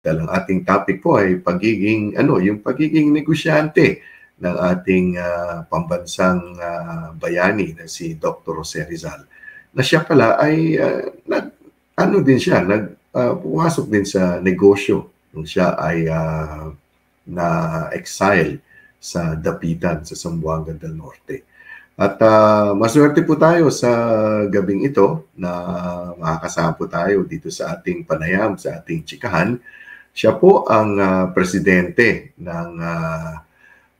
Dahil ang ating topic po ay pagiging, yung pagiging negosyante ng ating pambansang bayani na si Dr. Jose Rizal. Na siya pala ay pumasok din sa negosyo nung siya ay na-exile sa Dapitan sa Zamboanga del Norte. At maswerte po tayo sa gabing ito na makakasama po tayo dito sa ating panayam, sa ating chikahan. Siya po ang presidente ng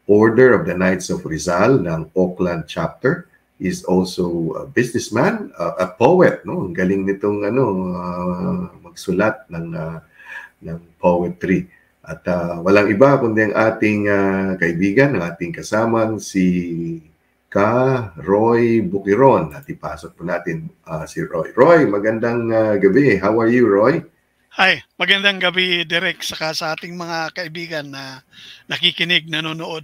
Order of the Knights of Rizal ng Auckland chapter. Is also a businessman, a poet, no? Ang galing nitong magsulat ng poetry. At walang iba kundi ang ating kaibigan, ang ating kasamang si Roy Bukiron. At ipasok po natin si Roy. Roy, magandang gabi. How are you, Roy? Hi, magandang gabi, Derek, saka sa ating mga kaibigan na nakikinig, nanonood.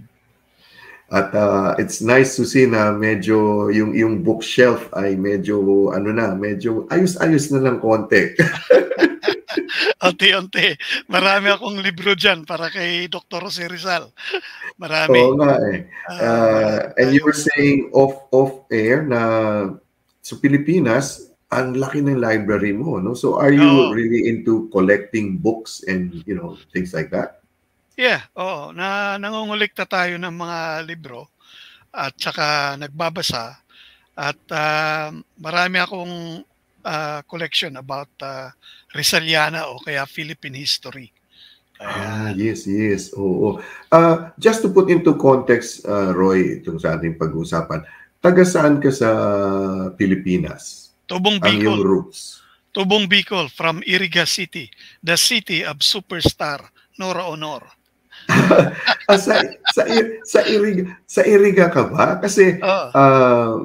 At it's nice to see na medyo yung bookshelf ay medyo medyo ayos-ayos na lang konti. Unti-unti. Marami akong libro dyan para kay Dr. Jose Rizal. Marami. Oo nga eh. And you were saying off air na sa Pilipinas, ang laki ng library mo, no? So are you really into collecting books and things like that? Yeah, oo. Nangungulikta tayo ng mga libro at saka nagbabasa at marami akong collection about Rizaliana o kaya Philippine history. Yes. Oo. Just to put into context, Roy, itong sa ating pag-uusapan, taga saan ka sa Pilipinas? Tubong Bicol. Ang iyong roots? Tubong Bicol, from Iriga City, the city of superstar Nora Honor. sa Iriga ka ba? Kasi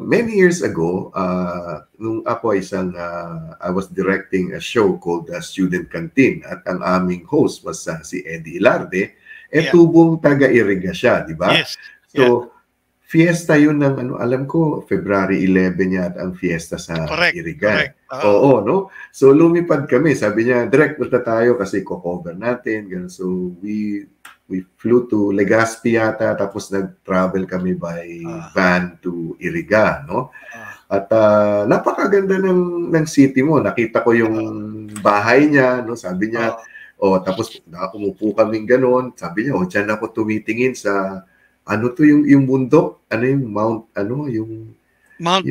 many years ago, nung ako I was directing a show called Student Canteen at ang aming host was si Eddie Ilarde, tubong taga-Iriga siya, di ba? Yes. So, fiesta yun ng, alam ko, February 11 yata ang fiesta sa Iriga. Correct. Oo, no? So, lumipad kami. Sabi niya, direct punta tayo kasi co-cover natin. Ganun. So, we flew to Legazpi yata, tapos nag-travel kami by van to Iriga, no? At napakaganda ng city mo. Nakita ko yung bahay niya, no? Sabi niya, tapos umupo kaming gano'n. Sabi niya, dyan ako tumitingin sa, yung bundok? Ano yung Mount, Mount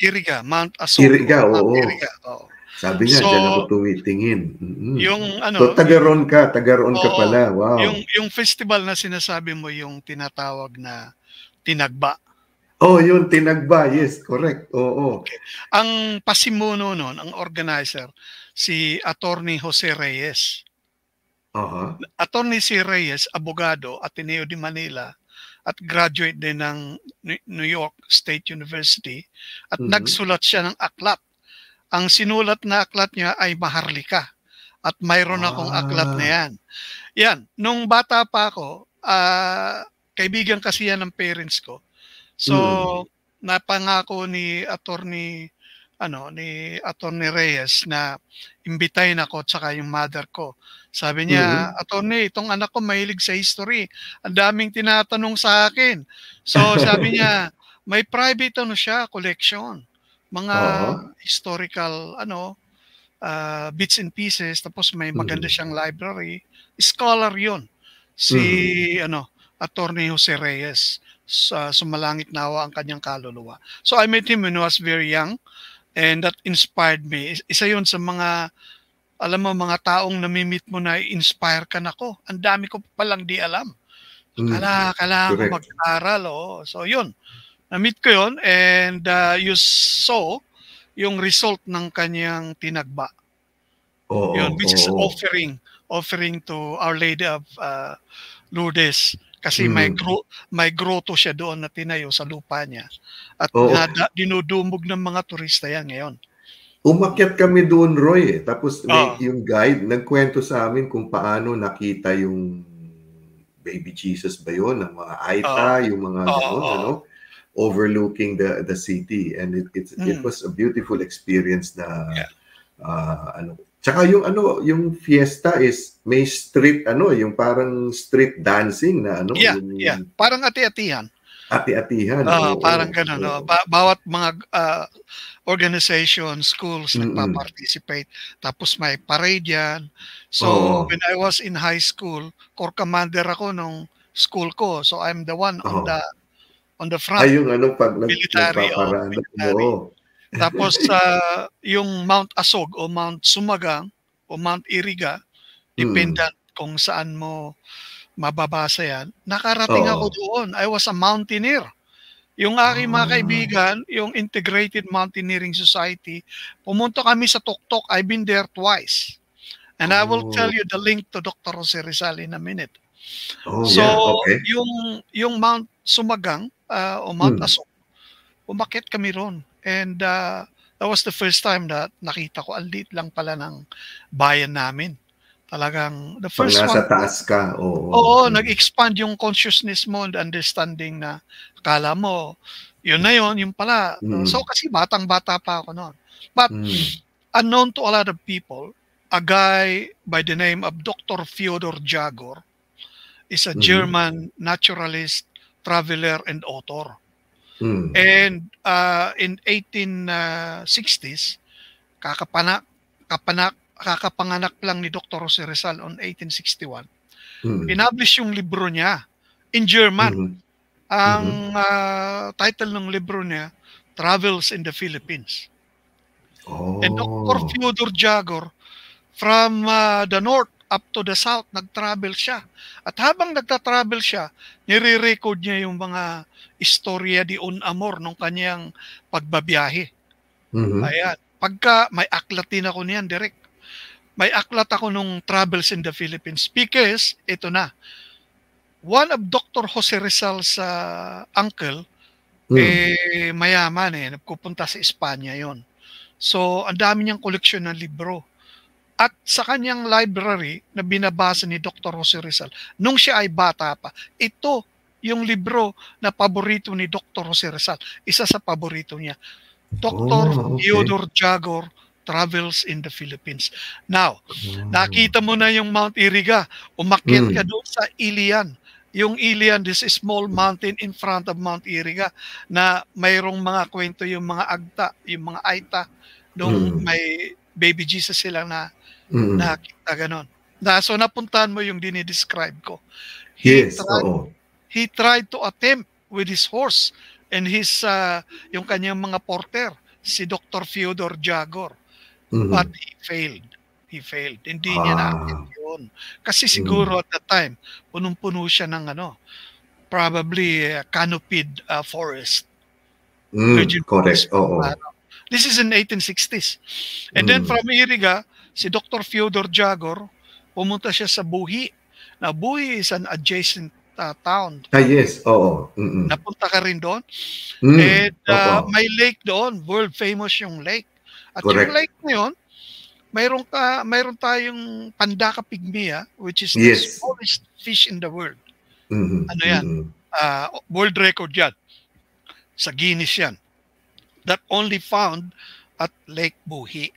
Iriga, Mount Asobo. Iriga, oo. Iriga, oo. Sabi niya, dyan ako tumitingin. Yung so, taga-roon ka pala. Wow. Yung festival na sinasabi mo, yung tinatawag na Tinagba. Yung Tinagba. Yes, correct. Oo. Okay. Ang pasimuno nun, ang organizer, si Attorney Jose Reyes. Attorney si Reyes, abogado, Ateneo de Manila, at graduate din ng New York State University, at nagsulat siya ng aklat. Ang sinulat na aklat niya ay Maharlika. At mayroon akong aklat na yan. Yan. Nung bata pa ako, kaibigan kasi yan ng parents ko. So, napangako ni Attorney Reyes na imbitahin ako at saka yung mother ko. Sabi niya, Attorney, itong anak ko mahilig sa history. Ang daming tinatanong sa akin. So, sabi niya, may private siya, collection. Mga historical bits and pieces, tapos may maganda siyang library. Scholar 'yon. Si Attorney Jose Reyes. Sumalangit nawa ang kanyang kaluluwa. So I met him when I was very young, and that inspired me. Isa 'yon sa mga, alam mo, mga taong namimit mo na inspire ka na ko. Ang dami ko palang di alam. Kailangan ko mag-aral. So 'yun. Na-meet ko yun, and you saw yung result ng kanyang Tinagba. Which is offering to Our Lady of Lourdes. Kasi may grotto siya doon na tinayo sa lupa niya. At dinudumog ng mga turista yan ngayon. Umakyat kami doon, Roy. Tapos yung guide, nagkwento sa amin kung paano nakita yung baby Jesus ba yun, ng mga Aita, yung mga gano'n, overlooking the city, and it was a beautiful experience na ano. Tsaka yung ano, yung fiesta is may street ano, yung parang street dancing na ano, Yeah, yeah. yung Parang ati-atihan. ati-atihan. Parang Oo, gano'n, oo. bawat mga, organization, schools Mm. nagpa-participate, tapos may parade 'yan. So, Oo. when I was in high school, corps commander ako nung school ko. So, I'm the one Oo. on the Ay, front, yung ano 'pag military, oo, nagpaparada, military. oo. Tapos, yung Mount Asog o Mount Sumagang o Mount Iriga, Mm. dependent kung saan mo mababasa 'yan, nakarating ako Oo. doon. I was a mountaineer. Yung aking mga Ah. kaibigan, yung Integrated Mountaineering Society, pumunta kami sa Tuktok. I've been there twice. And I will tell Oh. you the link to Dr. Jose Rizal in a minute. Oh, So, yeah, okay. yung Mount Sumagang, o Mount Hmm. Asok, umakyat kami ron. And that was the first time that nakita ko, ang liit lang pala ng bayan namin. Talagang the 'Pag first nasa one. taas ka, oo. Oo, Mm. nag-expand yung consciousness mo and understanding na akala mo yun na yun, yun pala. So, Mm. kasi batang-bata pa ako no'n. But Hmm. unknown to a lot of people, a guy by the name of Dr. Fyodor Jagor is a Mhm. German naturalist, traveler, and author. Hmm. And in 1860s, kakapanak kapanak kakapanganak lang ni Dr. Jose Rizal on 1861. Mm. Pinublish yung libro niya in German. Mhm. Mhm. Ang, title ng libro niya, Travels in the Philippines. And Dr. Oh. Fyodor Jagor, from, the north up to the south, nag-travel siya. At habang nagta-travel siya, nire-record niya yung mga istorya di un amor nung kanyang pagbabiyahe. Mhm. Ayan. Pagka may aklat din ako niyan, direct. May aklat ako nung Travels in the Philippines because ito na, one of Dr. Jose Rizal's, uncle, Hmm. mayaman, nagpupunta sa Espanya yon. So, ang dami niyang koleksyon ng libro. At sa kanyang library na binabasa ni Dr. Jose Rizal, nung siya ay bata pa, ito yung libro na paborito ni Dr. Jose Rizal. Isa sa paborito niya, Dr. Oh, okay. Fyodor Jagor, Travels in the Philippines. Now, Oh. nakita mo na yung Mount Iriga, umakyat ka Hmm. doon sa Ilian. Yung Ilian, this is small mountain in front of Mount Iriga na mayroong mga kwento yung mga agta, yung mga aita, nung Mm. may baby Jesus sila na Mm. nakita gano'n. So napuntahan mo yung dini-describe ko. He Yes, tried oo. he tried to attempt with his horse and yung kanyang mga porter, si Dr. Fyodor Jagor, but Mhm. he failed. He failed. Hindi niya naakyat Ah. yun. Kasi Hmm. siguro at that time, punong-puno siya ng probably canopied forest, virgin Correct, forest pa nung oo. araw. This is in 1860s. And then Hmm. from Iriga, si Dr. Fyodor Jagor, pumunta siya sa Buhi. Now, Buhi is an adjacent town Ah, from yes, here. oo. Mm. Napunta ka rin doon? Hmm, And oo. may lake doon, world famous yung lake. At yung Correct. lake na yun, mayroon tayong Pandaka pygmea, which is the Yes. smallest fish in the world. Mhm, Ano yan? mm. World record yan. Sa Guinness yan. That only found at Lake Buhi.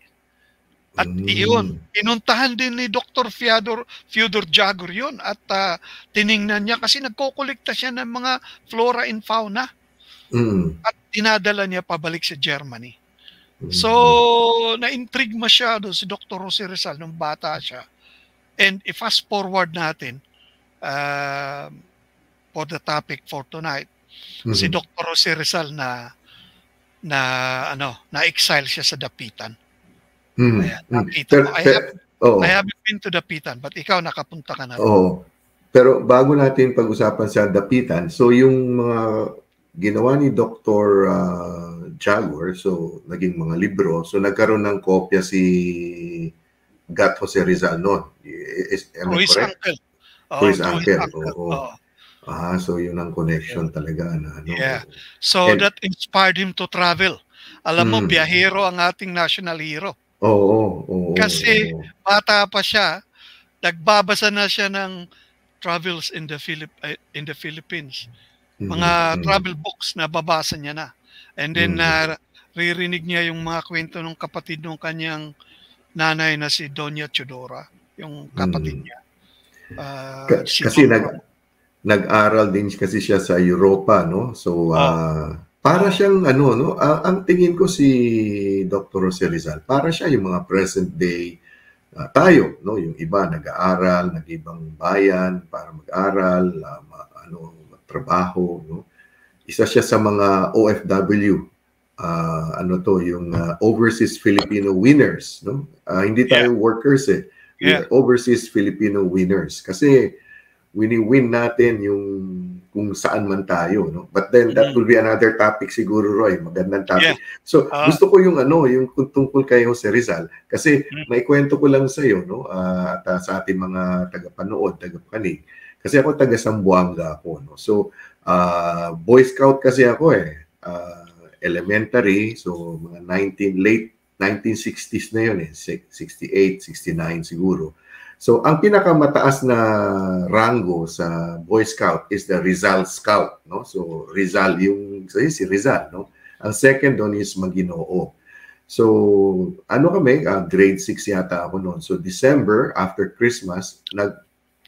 At iyon, Hmm. pinuntahan din ni Dr. Fyodor Jagor yun at tiningnan niya kasi nagkokolekta siya ng mga flora and fauna Mm. at dinadala niya pabalik sa Germany. So, Mhm. na-intrigue masyado si Dr. Jose Rizal nung bata siya. And i-fast forward natin for the topic for tonight, si Mhm. Dr. Jose Rizal na-exile siya sa Dapitan. Hmm, Ayan, hmm. nakita ko. I Oo, haven't been to Dapitan, but ikaw nakapunta ka na ron. oo. Pero bago natin pag-usapan sa Dapitan, so yung mga ginawa ni Dr. Jagor, so naging mga libro, so nagkaroon ng kopya si Gat Jose Rizal noon. Am Through I his correct? uncle. Through Oo, his through his uncle, uncle, oo. oo. So yun ang connection Ayun, talaga na ano. yeah. So And that inspired him to travel. Alam mo, mm, biyahero ang ating national hero. oo, oo, Kasi oo. bata pa siya, nagbabasa na siya ng travels in the Philippines. Mhm, Mga mm, travel books na babasa niya na. And then mm, ririnig niya yung mga kwento ng kapatid ng kanyang nanay na si Doña Teodora, yung kapatid niya. Si Kasi nag-aral din kasi siya sa Europa, no? So, para siyang ano, no? Ang tingin ko si Dr. Jose Rizal, para siya yung mga present day tayo, no? Yung iba nag-aaral, nag-ibang bayan para mag-aral, magtrabaho, no? Isa siya sa mga OFW. Ano to, yung overseas Filipino winners, no? Hindi tayo workers eh. We are overseas Filipino winners. Kasi wini-win natin yung kung saan man tayo, no? But then that will be another topic siguro, Roy. Magandang topic. So, gusto ko yung yung tungkol kay Jose Rizal kasi may kwento ko lang sa iyo, no? At sa ating mga tagapanood, tagapakinig. Kasi ako taga Zamboanga ako, no? So, Boy Scout kasi ako eh. Elementary, so mga late 1960s na yun eh. 68, 69 siguro. So, ang pinakamataas na rango sa Boy Scout is the Rizal Scout, no? So, Rizal, si Rizal, no? Ang second doon is Maginoo. So, kami, grade 6 yata ako noon. So, December, after Christmas,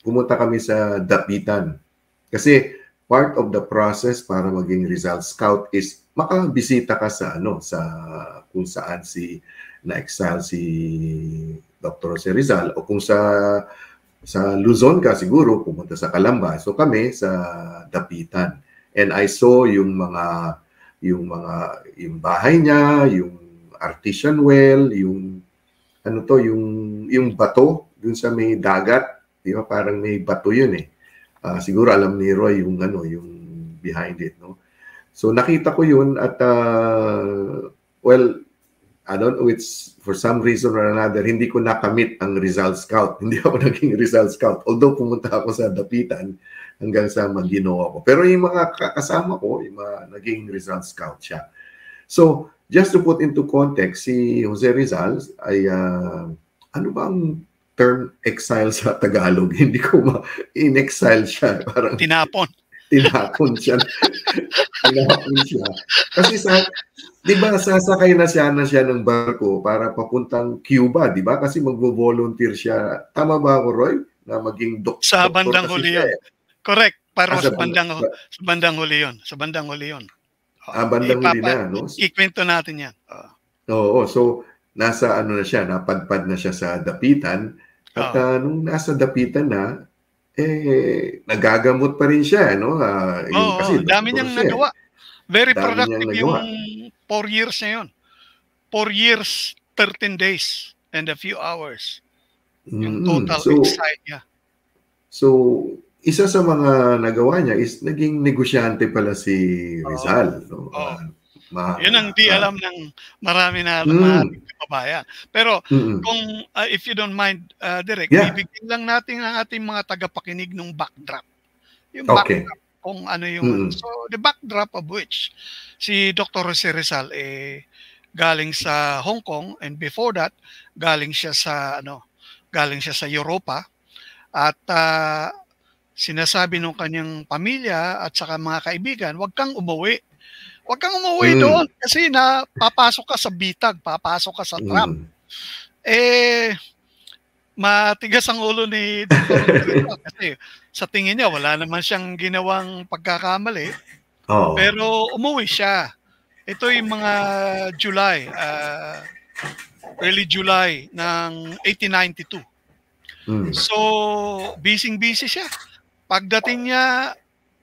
pumunta kami sa Dapitan. Kasi, part of the process para maging Rizal Scout is makabisita ka sa kung saan na-exile si Dr. Jose Rizal o kung sa Luzon ka siguro pumunta sa Calamba. So kami sa Dapitan. And I saw yung bahay niya, yung artisan well, yung bato dun sa may dagat, di ba? Parang may bato yun eh. Siguro alam ni Roy yung behind it, no? So nakita ko yun at I don't know, it's for some reason or another, hindi ko nakamit ang Rizal Scout. Hindi ako naging Rizal Scout. Although pumunta ako sa Dapitan hanggang sa Maginoo ako. Pero yung mga kasama ko, yung mga naging Rizal Scout siya. So, just to put into context, si Jose Rizal ay, ano ba ang term exile sa Tagalog? Hindi ko in-exile siya. Parang tinapon siya. Tinapon siya. Kasi di ba sasakay na siya ng barko para papuntang Cuba, di ba? Kasi magvo-volunteer siya. Tama ba ako, Roy? Na maging doktor. Sa bandang huli yun. Correct. Para sa bandang huli yun. Sa bandang huli yun. Bandang huli na, no? Ikwento natin yan. Oo. So, nasa napadpad na siya sa Dapitan. At nung nasa Dapitan na, nagagamot pa rin siya, no? Kasi dami niyang nagawa. Very productive yung 4 years na yun. 4 years, 13 days, and a few hours. Yung total exile niya. So, isa sa mga nagawa niya is naging negosyante pala si Rizal. No? Yun ang di alam ng marami na ating kababayan. Pero kung if you don't mind, Direk, bibigyan lang natin ang ating mga tagapakinig ng backdrop. Yung backdrop kung ano yung so the backdrop of which si Dr. Jose Rizal galing sa Hong Kong, and before that galing siya sa Europa at sinasabi ng kanyang pamilya at saka mga kaibigan, wag kang umuwi doon kasi papasok ka sa bitag, papasok ka sa trap. Matigas ang ulo ni Dr. Rizal kasi sa tingin niya wala naman siyang ginawang pagkakamali. Pero umuwi siya. Ito yung mga early July ng 1892. So, busy siya. Pagdating niya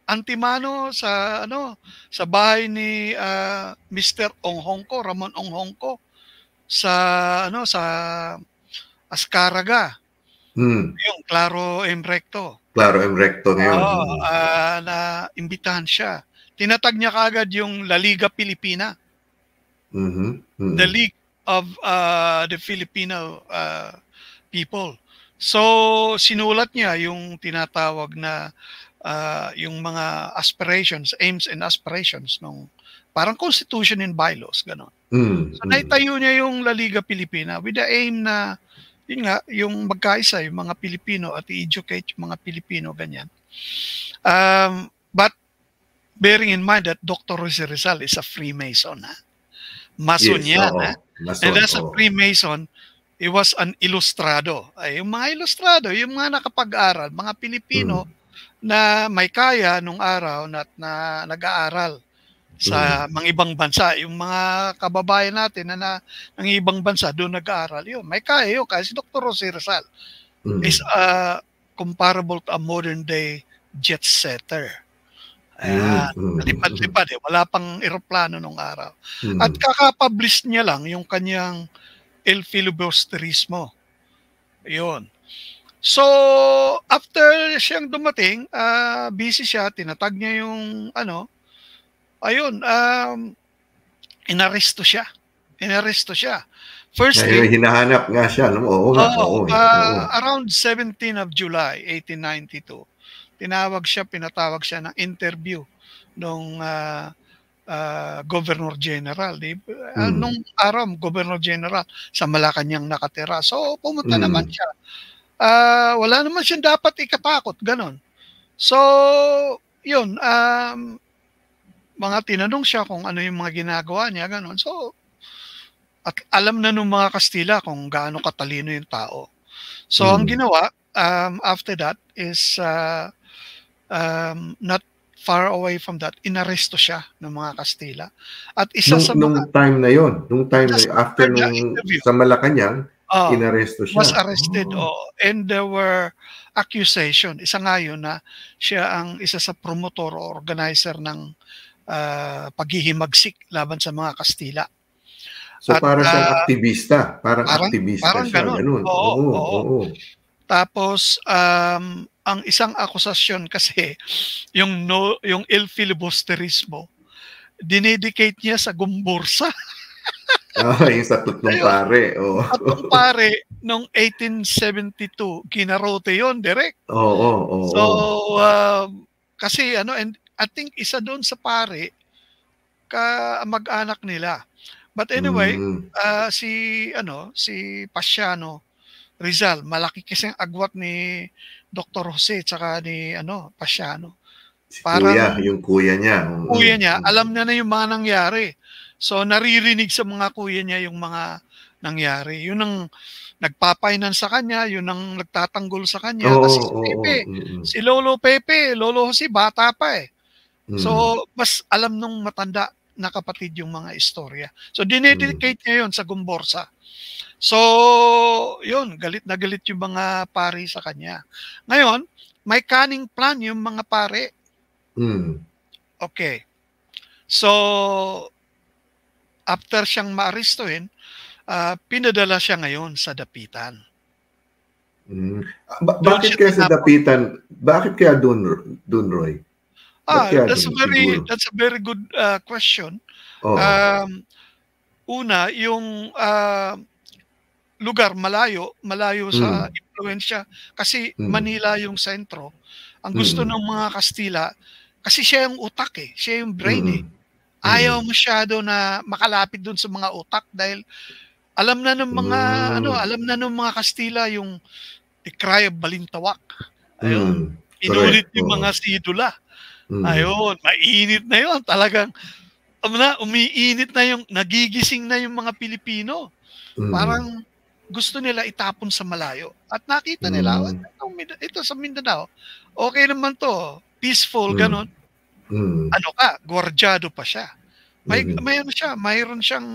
antimano sa bahay ni Mr. Onghongko, Ramon Onghongko sa Ascaraga. Yung Claro M. Recto ngayon. Na imbitahan siya. Tinatag niya kaagad yung La Liga Pilipina. The League of the Filipino people. So, sinulat niya yung tinatawag na yung mga aspirations, aims and aspirations ng parang constitution and bylaws, gano'n. So, naitayo niya yung La Liga Pilipina with the aim na yun nga, yung magkaisa, yung mga Pilipino at i-educate yung mga Pilipino, ganyan. But bearing in mind that Dr. Jose Rizal is a Freemason, Mason yan, Mason, and as a Freemason, he was an ilustrado. Ay, yung mga ilustrado, yung mga nakapag-aral, mga Pilipino Mm. na may kaya nung araw na nag-aaral sa mga ibang bansa. Yung mga kababayan natin na ng ibang bansa doon nag-aaral, yun, may kaya yun. Kasi si Dr. Jose Rizal is Mm. comparable to a modern day jet setter. Mm. Ayan, Mm. lipad-lipad, wala pang eroplano nung araw. At Mm. kaka-publish niya lang yung kanyang El Filibusterismo. Yun. So, after siyang dumating, busy siya, tinatag niya yung ayun, inaresto siya. First Ngayon thing, hinahanap nga siya 'no? Oo nga, oo, oo. around 17 of July 1892, pinatawag siya ng interview nung Governor General. Nung Mm. araw, Governor General sa Malacanang nakatira. So, pumunta naman Mm. siya. Wala naman siyang dapat ikatakot, gano'n. So, yun, mga tinanong siya kung ano yung mga ginagawa niya, gano'n. So, at alam na nung mga Kastila kung gaano katalino yung tao. So, ang Mm. ginawa, after that is, not far away from that, inaresto siya ng mga Kastila. At isa sa mga Nung time na yon, just after after the nung interview, sa Malacanang, oh, inaresto was siya. arrested, Oh. and there were accusation. Isa nga yun na siya ang isa sa promotor o organizer ng paghihimagsik laban sa mga Kastila. So At para siyang aktivista, parang parang aktivista parang siya, gano'n, gano'n. oo, Oo, oo. oo. Tapos, ang isang akusasyon kasi yung El Filibusterismo, dinedicate niya sa Gumbursa. Yung sa Tatlong Ayun, Pare, oo. tatlong pare nung 1872, kinarote yon direct. Oo, So, oo. kasi and I think isa doon sa pare, mag-anak nila. But anyway, Hmm. si Pasiano Rizal, malaki kasi ang agwat ni Dr. Jose tsaka ni Pasiano. Si kuya, Parang yung kuya niya, kuya niya, mm. alam niya na yung mga nangyari. So, naririnig sa mga kuya niya yung mga nangyari. Yun ang nagpa-finance sa kanya, yun ang nagtatanggol sa kanya. Oo, Kasi si oo, Pepe, mm. si Lolo Pepe, Lolo Jose, bata pa eh. Mm. So, mas alam nung matanda na kapatid yung mga istorya. So, Mm. dinedicate niya yun sa Gumborsa. So, yun, galit na galit yung mga pari sa kanya. Ngayon, may cunning plan yung mga pare. Mm. Okay. So, after siyang maarestuhin, pinadala siya ngayon sa dapitan. Hmm. Doon Bakit siya kaya sa tinapon. dapitan? Bakit kaya dun, Roy? Ba't kaya That's dun siguro? a very good question. Oo. Una, yung lugar malayo sa Mm. impluwensya kasi Mm. Manila yung sentro. Ang gusto Mm. ng mga Kastila, kasi siya yung utak siya yung brain Mm. Ayaw Mm. masyado na makalapit dun sa mga utak dahil alam na ng mga Hmm. alam na ng mga Kastila yung the cry of Balintawak. Ayun, Mm. inulit Correct, yung oo. mga sidula. Mm. Ayun, mainit na yun talagang umiinit na yung nagigising na yung mga Pilipino. Mm. Parang gusto nila itapon sa malayo at nakita nila, Hmm. ito sa Mindanao, okey naman 'to, peaceful Mm. gano'n. Mm. Gwardyado pa siya. Mhm. Mayroon siyang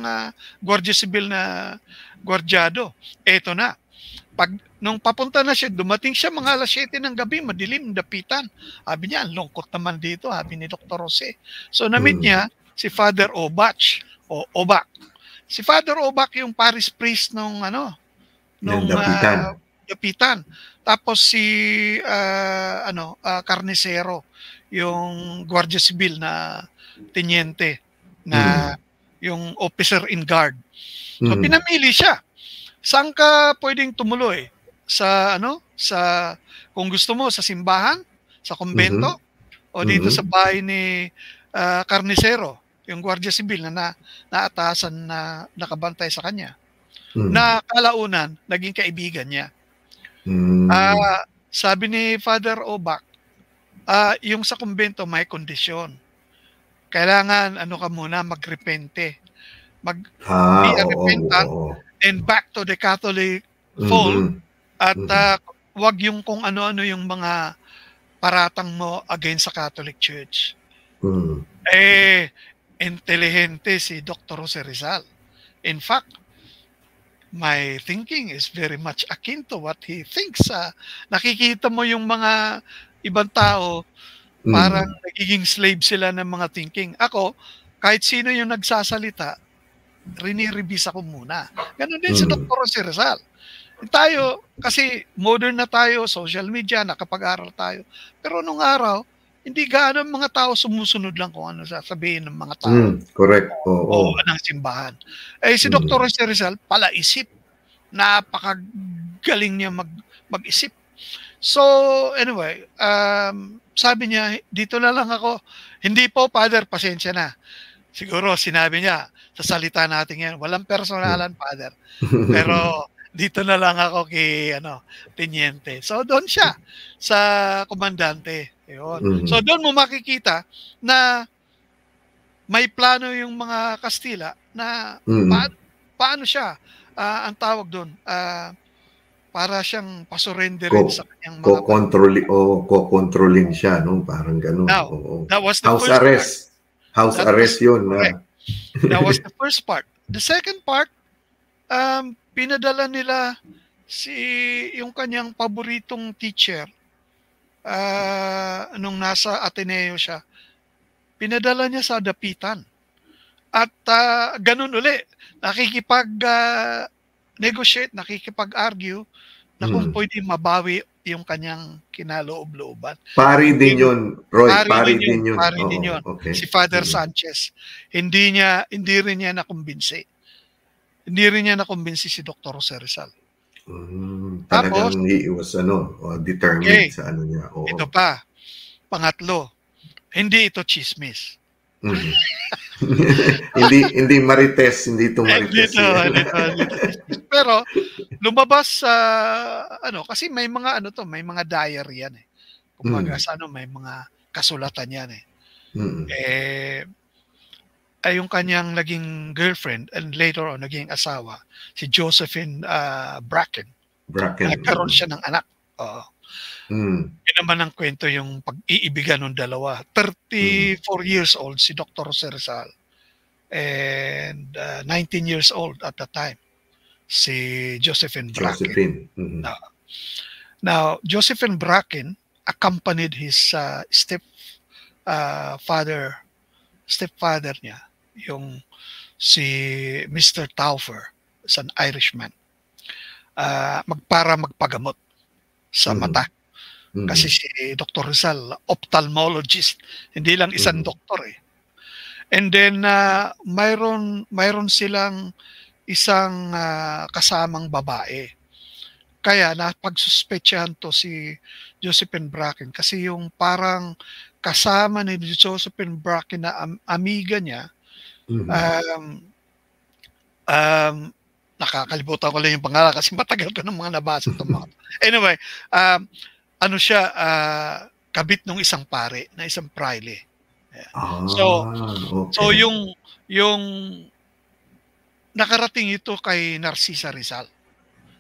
Guardia Sibil na gwardyado. Eto na, nung papunta na siya, dumating siya mga 7:00 ng gabi, madilim, dapitan. Sabi niya, "Ang lungkot naman dito," sabi ni Dr. Jose. So na-meet Mm. niya si Father Obach o Obac. Si Father Obac yung parish priest nung Yung nung dapitan. dapitan. Tapos si Carnicero, yung Guardia Sibil na tenyente na Mm. yung officer in guard. So Mm. pinamili siya. Saan ka pwedeng tumuloy? Sa kung gusto mo sa simbahan, sa kumbento, Mhm. o dito sa Mhm. bahay ni Carnicero, yung Guardia Sibil na naatasan na nakabantay sa kanya. Mm. Na kalaunan naging kaibigan niya. Hmm. Sabi ni Father Obac, yung sa kumbento may kondisyon. Kailangan ka muna magrepente. Be a Oo, repentant oo. and back to the Catholic fold, at wag yung kung ano-ano yung mga paratang mo against sa Catholic Church. Intelihente si Dr. Jose Rizal. In fact, my thinking is very much akin to what he thinks. Nakikita mo yung mga ibang tao, parang nagiging slave sila ng mga thinking. Ako, kahit sino yung nagsasalita, riniribis ako muna. Ganun din si Dr. Jose Rizal. Tayo, kasi modern na tayo, social media, nakapag-aral tayo. Pero nung araw, hindi gaano mga tao sumusunod lang kung ano sasabihin ng mga tao. Correct. O ng simbahan. Si Dr. Jose Rizal, palaisip. Napakagaling niya mag-isip. So, anyway, sabi niya, dito na lang ako. Hindi po, Father, pasensya na. Siguro, sinabi niya, sa salita natin yan, walang personalan, Father. Pero, dito na lang ako kay Teniente. So, doon siya sa komandante. Yun. So, doon mo makikita na may plano yung mga Kastila na paano siya, ang tawag doon, para siyang pasurrenderin sa kanyang mga ko-controlling siya, no? Parang gano'n. Now, that was the house arrest. Part. House arrest yun. That was the first part. The second part, pinadala nila yung kanyang paboritong teacher nung nasa Ateneo siya. Pinadala niya sa dapitan. At ganun uli, nakikipag-negotiate, nakikipag-argue na kung pwede mabawi yung kanyang kinaloob-looban. Pari din yun, Roy. Pari din yun. Okay. Si Father Sanchez. Hindi rin niya nakumbinsi. Hindi rin niya nakumbinsi si Dr. Jose Rizal. Talagang he was determined sa niya. Ito pa, pangatlo, hindi ito chismis. hindi marites, hindi ito marites. Pero lumabas sa kasi may mga may mga diary yan eh. Kumbaga sa may mga kasulatan yan eh. Ay yung kanyang naging girlfriend and later on naging asawa, si Josephine Bracken. Nagkaroon siya ng anak. Yun naman ang kwento yung pag-iibigan ng dalawa. 34 years old si Dr. Jose Rizal and 19 years old at the time si Josephine Bracken. Now, Josephine Bracken accompanied his stepfather niya, yung si Mr. Taufer, is an Irishman, para magpagamot sa mata. Kasi si Dr. Rizal, ophthalmologist, hindi lang isang doktor eh. And then, mayroon silang isang kasamang babae. Kaya napagsuspetsahan to si Josephine Bracken kasi yung parang kasama ni Josephine Bracken na amiga niya, nakakalimutan ko lang yung pangalan kasi matagal ko ng mga nabasa itong mga. Anyway, siya, kabit ng isang pare, na isang praile. So yung nakarating ito kay Narcisa Rizal.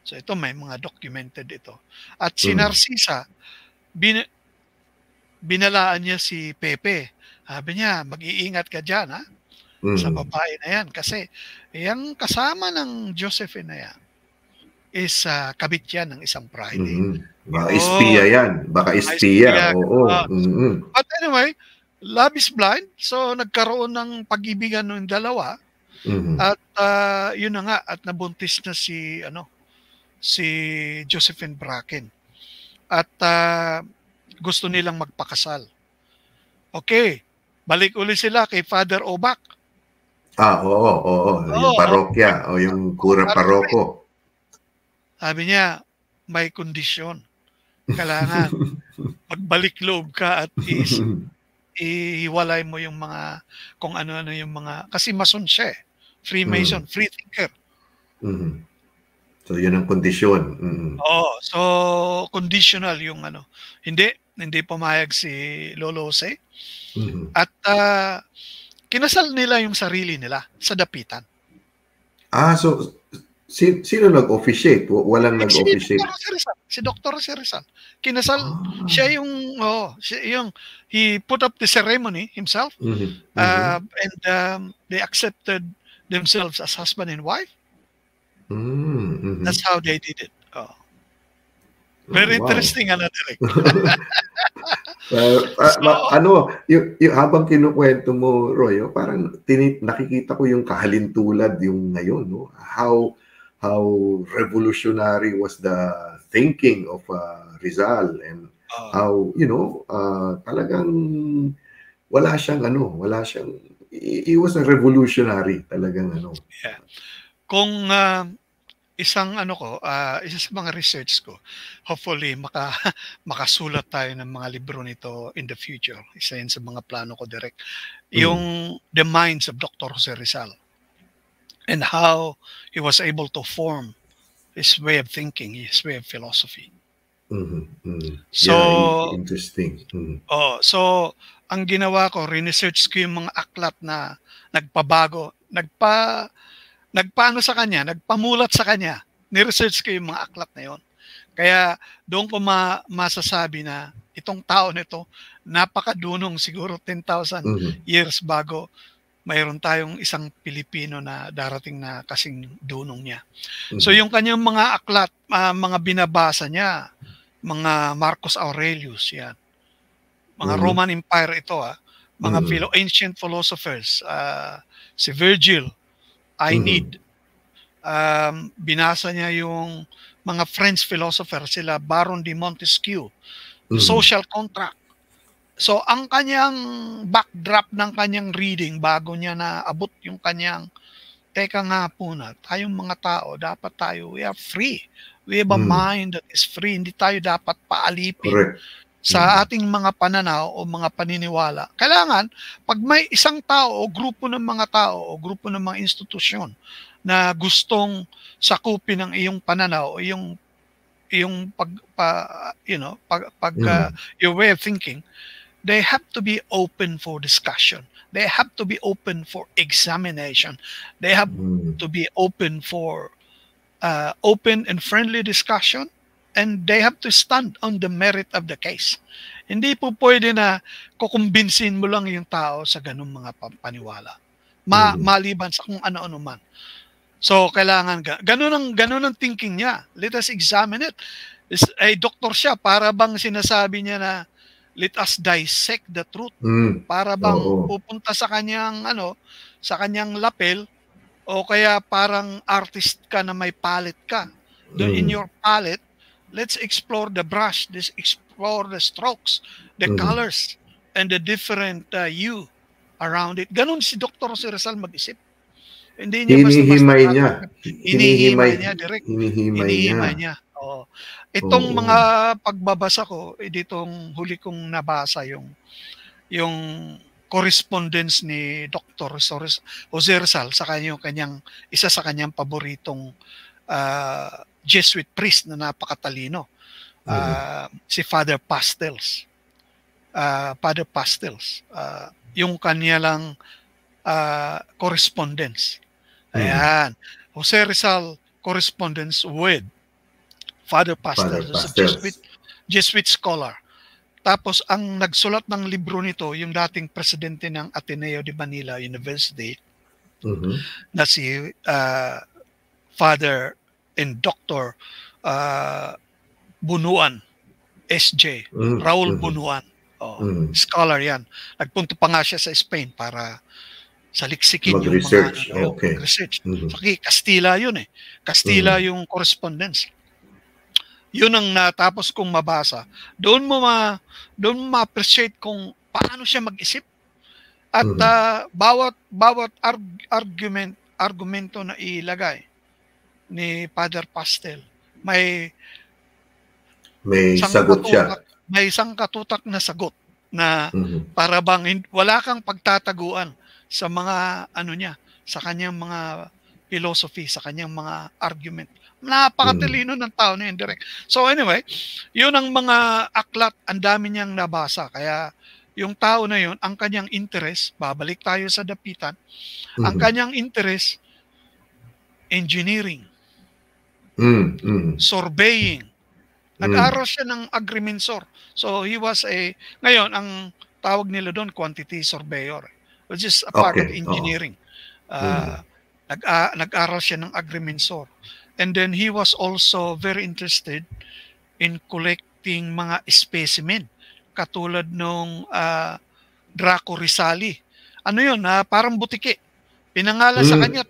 So ito may mga documented ito. At si Narcisa, binalaan niya si Pepe. Sabi niya, mag-iingat ka dyan sa babae na yan. Kasi yung kasama ng Josephine na yan is kabit yan ng isang praile. Baka espiya yan. Baka espiya. But anyway, love is blind. So nagkaroon ng pag-ibigan ng dalawa. At yun na nga, at nabuntis na si Josephine Bracken. At gusto nilang magpakasal. Okay, balik uli sila kay Father Obac. Yung parokya o yung kura paroko. Sabi niya, may kondisyon. Kailangan magbalik loob ka at ihiwalay mo yung mga, kung ano-ano yung mga, kasi mason siya eh. Freemason, free thinker. So, yun ang kondisyon. So, conditional yung hindi pumayag si Lolo Jose. At kinasal nila yung sarili nila sa dapitan. So, Sino nag-officiate? Walang Si Dr. nag-officiate? Jose Rizal, si Dr. Jose Rizal. Kinasal Ah. siya yung siya yung he put up the ceremony himself, Mhm, mhm. and they accepted themselves as husband and wife. That's Mhm. how they did it. Oh. Oh, Very wow. interesting ano, Direk. So, Ano, yung habang kinukuwento mo, Roy, parang nakikita ko yung kahalintulad yung ngayon, no? How revolutionary was the thinking of Rizal, and oh, how, talagang wala siyang he was a revolutionary talagang ano. yeah. Kung, isang ano ko, isa sa mga research ko, hopefully makasulat tayo ng mga libro nito in the future. Isa yun sa mga plano ko, direct. Mm. Yung The Minds of Dr. Jose Rizal and how he was able to form his way of thinking, his way of philosophy. Mhm, mhm. Yeah, So, interesting. so ang ginawa ko, rinesearch ko yung mga aklat na nagpabago, nagpaano sa kanya, nagpamulat sa kanya. Ni-research ko yung mga aklat na yon. Kaya doon ko masasabi na itong tao nito, napakadunong siguro 10,000 Mhm, years bago mayroon tayong isang Pilipino na darating na kasing dunong niya. So mhm, yung kanyang mga aklat, mga binabasa niya, mga Marcus Aurelius, yan. Mga mhm, Roman Empire ito, mga mm, ancient philosophers, si Virgil, mhm, Aeneid, binasa niya yung mga French philosopher, sila Baron de Montesquieu, The mhm, Social Contract. So ang kanyang backdrop ng kanyang reading bago niya naabot yung kanyang, teka nga po na, tayong mga tao, dapat tayo, we are free. We have a mm, mind that is free. Hindi tayo dapat paalipin correct. sa Mm, ating mga pananaw o mga paniniwala. Kailangan, pag may isang tao o grupo ng mga tao o grupo ng mga institusyon na gustong sakupin ang iyong pananaw o iyong mhm, your way of thinking, they have to be open for discussion. They have to be open for examination. They have mm, to be open for open and friendly discussion, and they have to stand on the merit of the case. Hindi po pwede na kukumbinsin mo lang yung tao sa ganung mga paniwala. mhm, Maliban sa kung ano-ano man. So kailangan ganun ang thinking niya. Let us examine it. Ay doktor siya, para bang sinasabi niya na let us dissect the truth. hmm, Para bang oo, pupunta sa kanyang sa kanyang lapel, o kaya parang artist ka na may palette ka. Doon in hmm, your palette, let's explore the brush, let's explore the strokes, the mhm. colors, and the different hue around it. Ganon si Dr. Jose Rizal mag-isip. Hindi niya basta-basta Hinihimay niya, tatanggap. hinihimay Hinihimay niya, direct. hinihimay niya, Hinihimay niya, oo. Itong mga oo, pagbabasa ko, ditong huli kong nabasa yung correspondence ni Dr. Jose Rizal sa kanyang isa sa kanyang paboritong Jesuit priest na napakatalino, mhm, si Father Pastels. Father Pastels, yung kanya lang correspondence. mhm. Ayan. Jose Rizal correspondence with Father Father Pastels, who's a Pastels. Jesuit scholar. Tapos ang nagsulat ng libro nito, yung dating presidente ng Ateneo de Manila University Mhm, na si Father and Dr. uh, Bunuan, SJ, Raul mhm, Bunuan. Oh, mhm. scholar yan. Nagpunta pa nga siya sa Spain para saliksikin yung mga Mag-research, okey. research. Mhm, Sa Kastila yun eh. Kastila mhm, yung correspondence. Yun ang natapos kong mabasa. Doon mo ma-appreciate kung paano siya mag-isip, at mhm. bawat argumento na ilagay ni Father Pastel, may May sagot siya. sangkatutak na sagot na Mhm, para bang wala kang pagtataguan sa mga niya, sa kanyang mga philosophy, sa kanyang mga argument. mhm, Napakatalino ng tao na yun, direct. So anyway, yun ang mga aklat, ang dami niyang nabasa. Kaya yung tao na yun, ang kanyang interest, babalik tayo sa dapitan, ang mhm, kanyang interest, engineering. surveying. Nag-aral siya ng agrimensor. So he was ngayon ang tawag nila doon quantity surveyor, which is a part of engineering. Nag-aral siya ng agrimensor. And then he was also very interested in collecting mga specimen katulad nung Draco Rizali. Ano yun? Parang butike. Pinangalan sa kanya,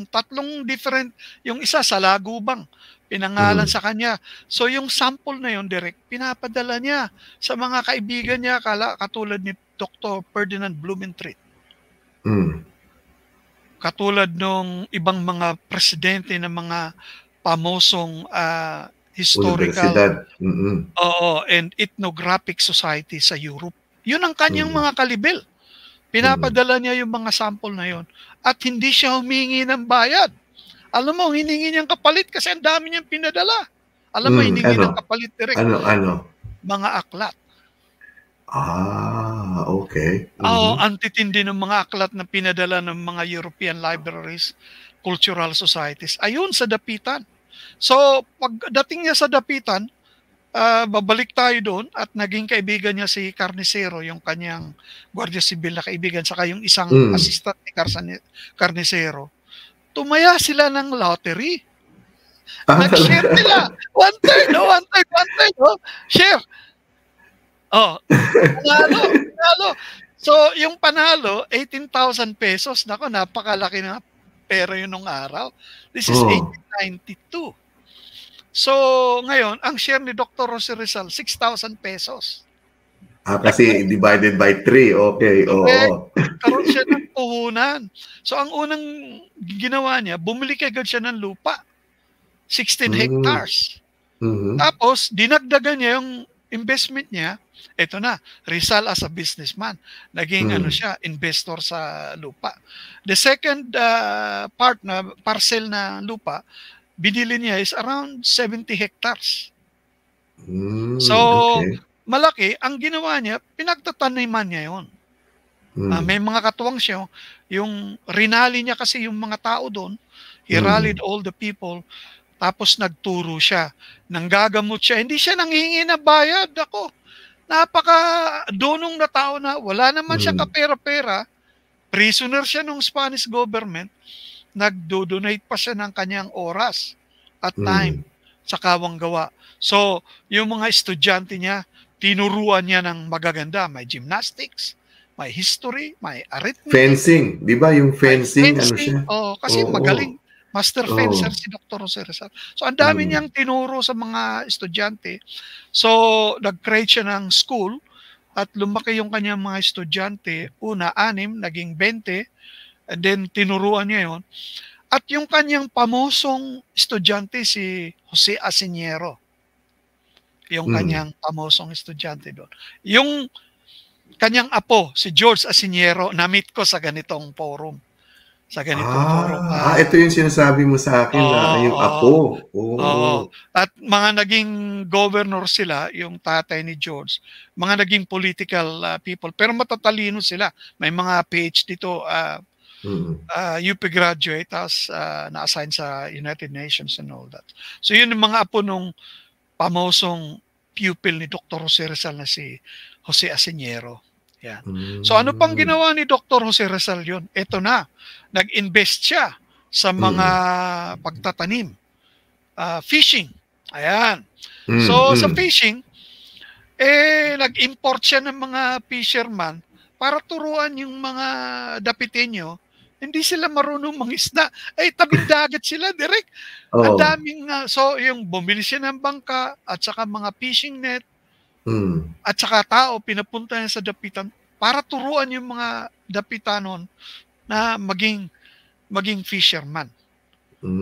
tatlong different, yung isa sa Lagubang, pinangalan sa kanya. So yung sample na yun, direct, pinapadala niya sa mga kaibigan niya, katulad ni Dr. Ferdinand Blumentritt. Katulad nung ibang mga presidente ng mga pamosong historical and ethnographic society sa Europe. Yun ang kanyang mga kalibel. Pinapadala niya yung mga sample na yun. At hindi siya humingi ng bayad. Alam mo, hiningi niyang kapalit kasi ang dami niyang pinadala. Alam mo, hiningi ng kapalit direct. Mga aklat. Okay. Ang titindi ng mga aklat na pinadala ng mga European libraries, cultural societies. Ayun, sa Dapitan. So, pagdating niya sa Dapitan, babalik tayo doon at naging kaibigan niya si Carnicero, yung kanyang Guardia Civil na kaibigan, saka yung isang assistant ni Carnicero. Tumaya sila ng lottery. Nag-share sila. One third. Share. Panalo. So, yung panalo, 18,000 pesos. Nako, napakalaki na pera yun nung araw. This is 1892. So, ngayon, ang share ni Dr. Jose Rizal, 6,000 pesos. Kasi divided by 3. Okay, oo. Karoon siya ng puhunan. So, ang unang ginawa niya, bumili kagad siya ng lupa. 16 hectares. Tapos, dinagdagan niya yung investment niya. Ito na, Rizal as a businessman. Naging siya, investor sa lupa. The second parcel na lupa, binili niya is around 70 hectares. So, malaki. Ang ginawa niya, pinagtataniman niya yun. May mga katuwang siya. Yung rinali niya kasi yung mga tao doon. He rallied all the people. Tapos nagturo siya. Nanggagamot siya. Hindi siya nanghihingi na bayad. Ako, napaka-donong na tao na wala naman siya kapera-pera. Prisoner siya ng Spanish government. Nagdo-donate pa siya ng kanyang oras at time sa kawang gawa. So, yung mga estudyante niya, tinuruan niya ng magaganda. May gymnastics, may history, may arithmetic. Fencing, di ba? Yung fencing, ano siya? Kasi magaling. Master fencer si Dr. Jose Rizal. So, ang dami niyang tinuro sa mga estudyante. So, nag-create siya ng school at lumaki yung kanyang mga estudyante. Una, 6, naging 20. And then, tinuruan niya yon. At yung kanyang pamosong estudyante, si Jose Asiniero. Yung kanyang pamosong estudyante doon. Yung kanyang apo, si George Asiniero, na-meet ko sa ganitong forum. Ito yung sinasabi mo sa akin na yung apo. At mga naging governor sila, yung tatay ni George, mga naging political people. Pero matatalino sila. May mga PhD dito, UP graduate, tapos na-assign sa United Nations and all that. So yun yung mga apo nung pamosong pupil ni Dr. Jose Rizal na si Jose Asiniero. Yan. So ano pang ginawa ni Dr. Jose Rizal yun? Ito na, nag-invest siya sa mga pagtatanim. Fishing. Ayan. So sa fishing, nag-import siya ng mga fisherman para turuan yung mga Dapitenyo. Hindi sila marunong mangisda. Tabing dagat sila, direct. Ang daming, so yung bumili siya ng bangka at saka mga fishing net, at saka tao, pinapunta niya sa Dapitan para turuan yung mga Dapitanon na maging fisherman.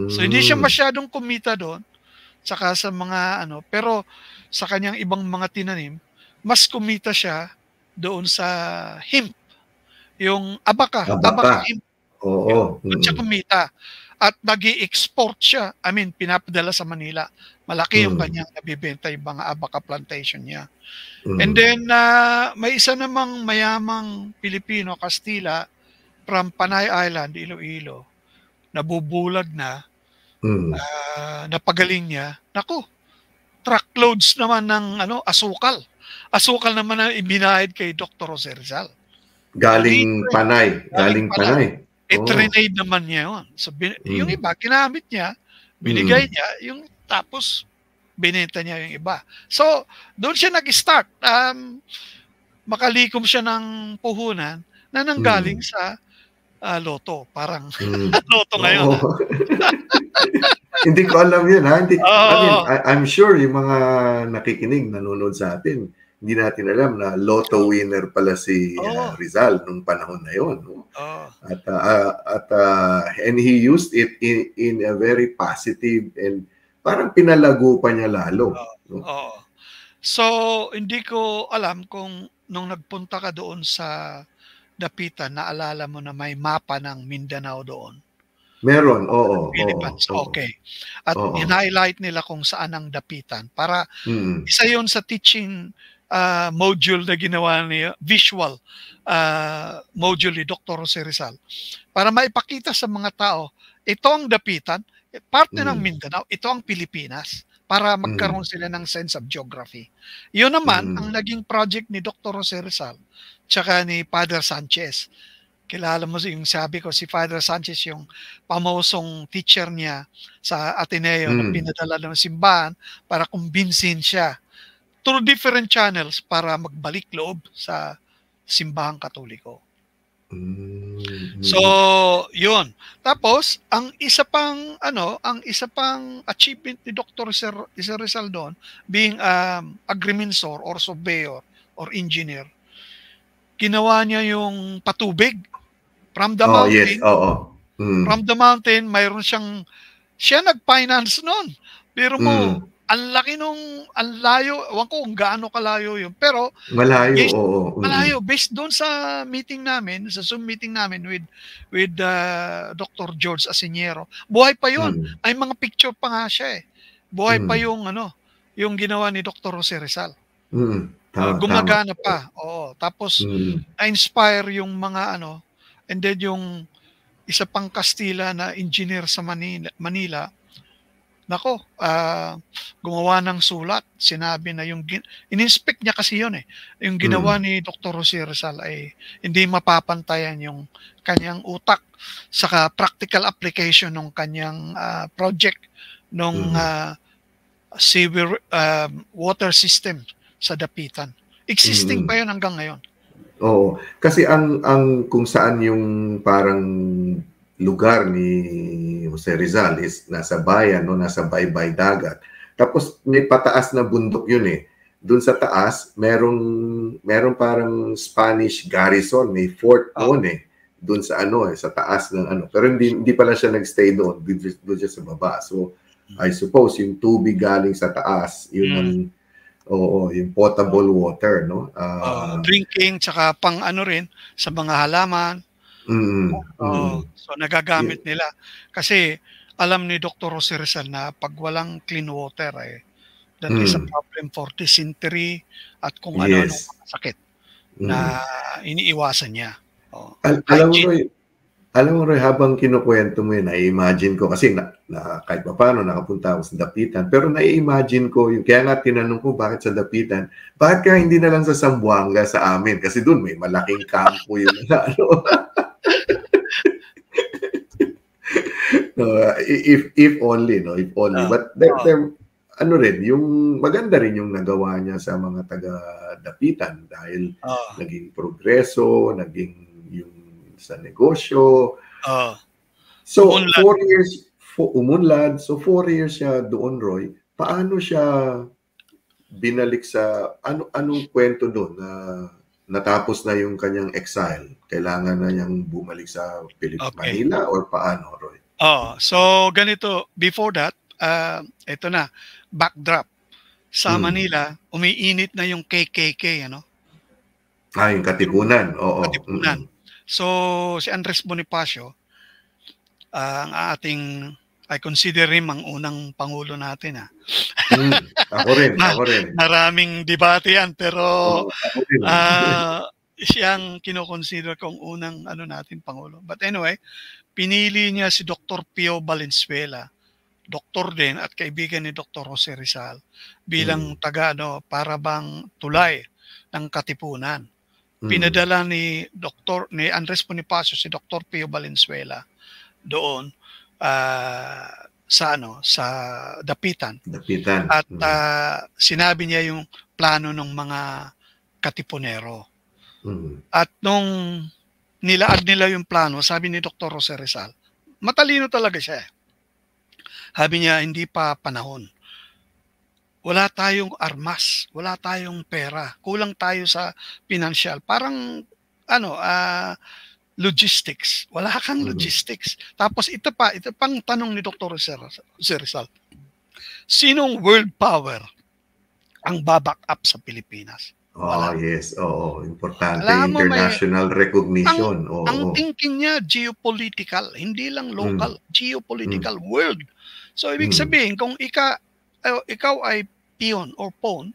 So hindi siya masyadong kumita doon, saka sa mga pero sa kanyang ibang mga tinanim, mas kumita siya doon sa hemp. Yung abaka hemp. Doon siya kumita. At nag-i-export siya. Pinapadala sa Manila. Malaki yung kanyang nabibenta yung mga abaka plantation niya. And then, may isa namang mayamang Pilipino, Kastila, from Panay Island, Iloilo, nabubulag na. Mm. Napagaling niya. Naku, truckloads naman ng asukal. Asukal naman na ibinahid kay Dr. Jose Rizal. Galing Panay. Galing Galing pala. Panay. Trinade naman niya yun. So, yung iba, ginamit niya, binigay niya, yung tapos, binenta niya yung iba. So, doon siya nag-start. Makalikom siya ng puhunan na nanggaling sa loto. Parang loto ngayon. Oo. Hindi ko alam yun, ha? Hindi, I mean, I'm sure yung mga nakikinig, nanonood sa atin, hindi natin alam na lotto winner pala si Rizal nung panahon na yun. No? And he used it in a very positive and parang pinalago pa niya lalo. No? So, hindi ko alam kung nung nagpunta ka doon sa Dapitan, naalala mo na may mapa ng Mindanao doon. Meron, oo. Okay. At in-highlight nila kung saan ang Dapitan. Para isa yon sa teaching module na ginawa niya, visual module ni Dr. Jose Rizal. Para maipakita sa mga tao, ito ang Dapitan, parte ng Mindanao, ito ang Pilipinas. Para magkaroon sila ng sense of geography. Yun naman, ang naging project ni Dr. Jose Rizal, tsaka ni Father Sanchez. Kilala mo yung sabi ko, si Father Sanchez, yung pamosong teacher niya sa Ateneo na pinadala ng simbahan para kumbinsin siya through different channels para magbalik loob sa simbahang Katoliko. So, yun. Tapos, ang isa pang achievement ni Dr. Rizal doon, being agrimensor or surveyor or engineer, ginawa niya yung patubig from the mountain. Yes, oo. From the mountain, mayroon siya nag-finance noon. Pero mo, ang laki ang layo, ewan ko kung gaano kalayo yun. Pero, malayo. Based doon sa meeting namin, sa Zoom meeting namin with Dr. George Asiñero, buhay pa yun. Ay mga picture pa nga siya eh. Buhay pa yung ginawa ni Dr. Jose Rizal. Gumagana pa. Oo. Tapos, na-inspire yung mga and then yung isa pang Kastila na engineer sa Manila, nako, gumawa ng sulat. Sinabi na in-inspect niya kasi yun eh. Yung ginawa ni Dr. Jose Rizal ay hindi mapapantayan yung kanyang utak saka practical application ng kanyang project ng water system sa Dapitan. Existing pa yun hanggang ngayon. Oo. Kasi ang kung saan yung parang lugar ni Jose Rizal is nasa bayan, no, nasa baybay dagat. Tapos may pataas na bundok yun eh. Doon sa taas, merong parang Spanish garrison, may fort noon eh. Doon sa sa taas ng Pero hindi pala siya nagstay doon, doon siya sa baba. So I suppose yung tubig galing sa taas, yun ang yung potable water, no? Drinking tsaka pang rin sa mga halaman. So nagagamit nila kasi alam ni Dr. Jose Rizal na pag walang clean water that is a problem for dysentery at kung ano-ano sakit na iniiwasan niya. Alam mo, Roy, habang kinukwento mo yun, na-imagine ko, kasi kahit pa paano nakapunta ako sa Dapitan, pero na-imagine ko, kaya nga tinanong ko bakit sa Dapitan, bakit kaya hindi na lang sa Zamboanga sa amin? Kasi doon may malaking kampo yun. If only, no? If only. But yung maganda rin yung nagawa niya sa mga taga-Dapitan dahil naging progreso, naging yung sa negosyo. So, umunlad. So, 4 years siya doon, Roy. Paano siya binalik sa, anong kwento doon na natapos na yung kanyang exile? Kailangan na niyang bumalik sa Manila or paano, Roy? So, ganito. Before that, ito na, backdrop. Sa Manila, umiinit na yung KKK, yung Katipunan. Oo. Katipunan. So, si Andres Bonifacio, ang ating, I consider him ang unang pangulo natin. Ako rin. Maraming debate yan, pero siyang kinoconsider kong unang natin pangulo. But anyway, pinili niya si Dr. Pio Valenzuela doktor din at kaibigan ni Dr. Jose Rizal bilang para bang tulay ng Katipunan. Pinadala ni Andres Bonifacio si Dr. Pio Valenzuela doon sa Dapitan. At sinabi niya yung plano ng mga Katipunero. At nung nilaad nila yung plano, sabi ni Dr. Jose Rizal, matalino talaga siya. Sabi niya, hindi pa panahon. Wala tayong armas, wala tayong pera, kulang tayo sa financial. Parang logistics. Wala kang logistics. Tapos ito pang tanong ni Dr. Rizal. Sinong world power ang baback up sa Pilipinas? Wala. Yes. Oo. Importante. International recognition. Ang thinking niya, geopolitical. Hindi lang local. Geopolitical world. So, ibig sabihin, kung ikaw ay peon or pawn,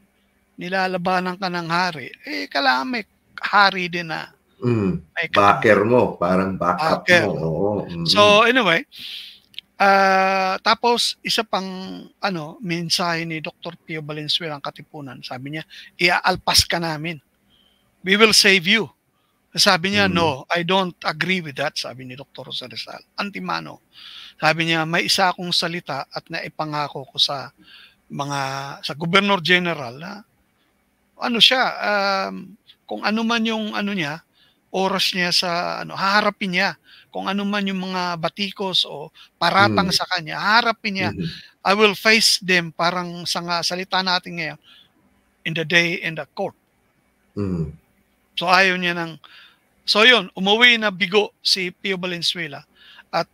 nilalabanan ka ng hari, kailangan may hari din na backer mo, parang backup mo. Oo. So, anyway, tapos isa pang mensahe ni Dr. Pio Valenzuela ang Katipunan. Sabi niya, iaalpas ka namin. We will save you. Sabi niya, no, I don't agree with that, sabi ni Dr. Jose Rizal. Antimano. Sabi niya, may isa akong salita at naipangako ko sa Governor General na kung ano man yung niya, oras niya sa haharapin niya. Kung ano man yung mga batikos o paratang sa kanya, haharapin niya. I will face them, parang salita natin ngayon, in the day in the court. So ayaw niya so yun, umuwi na bigo si Pio Valenzuela at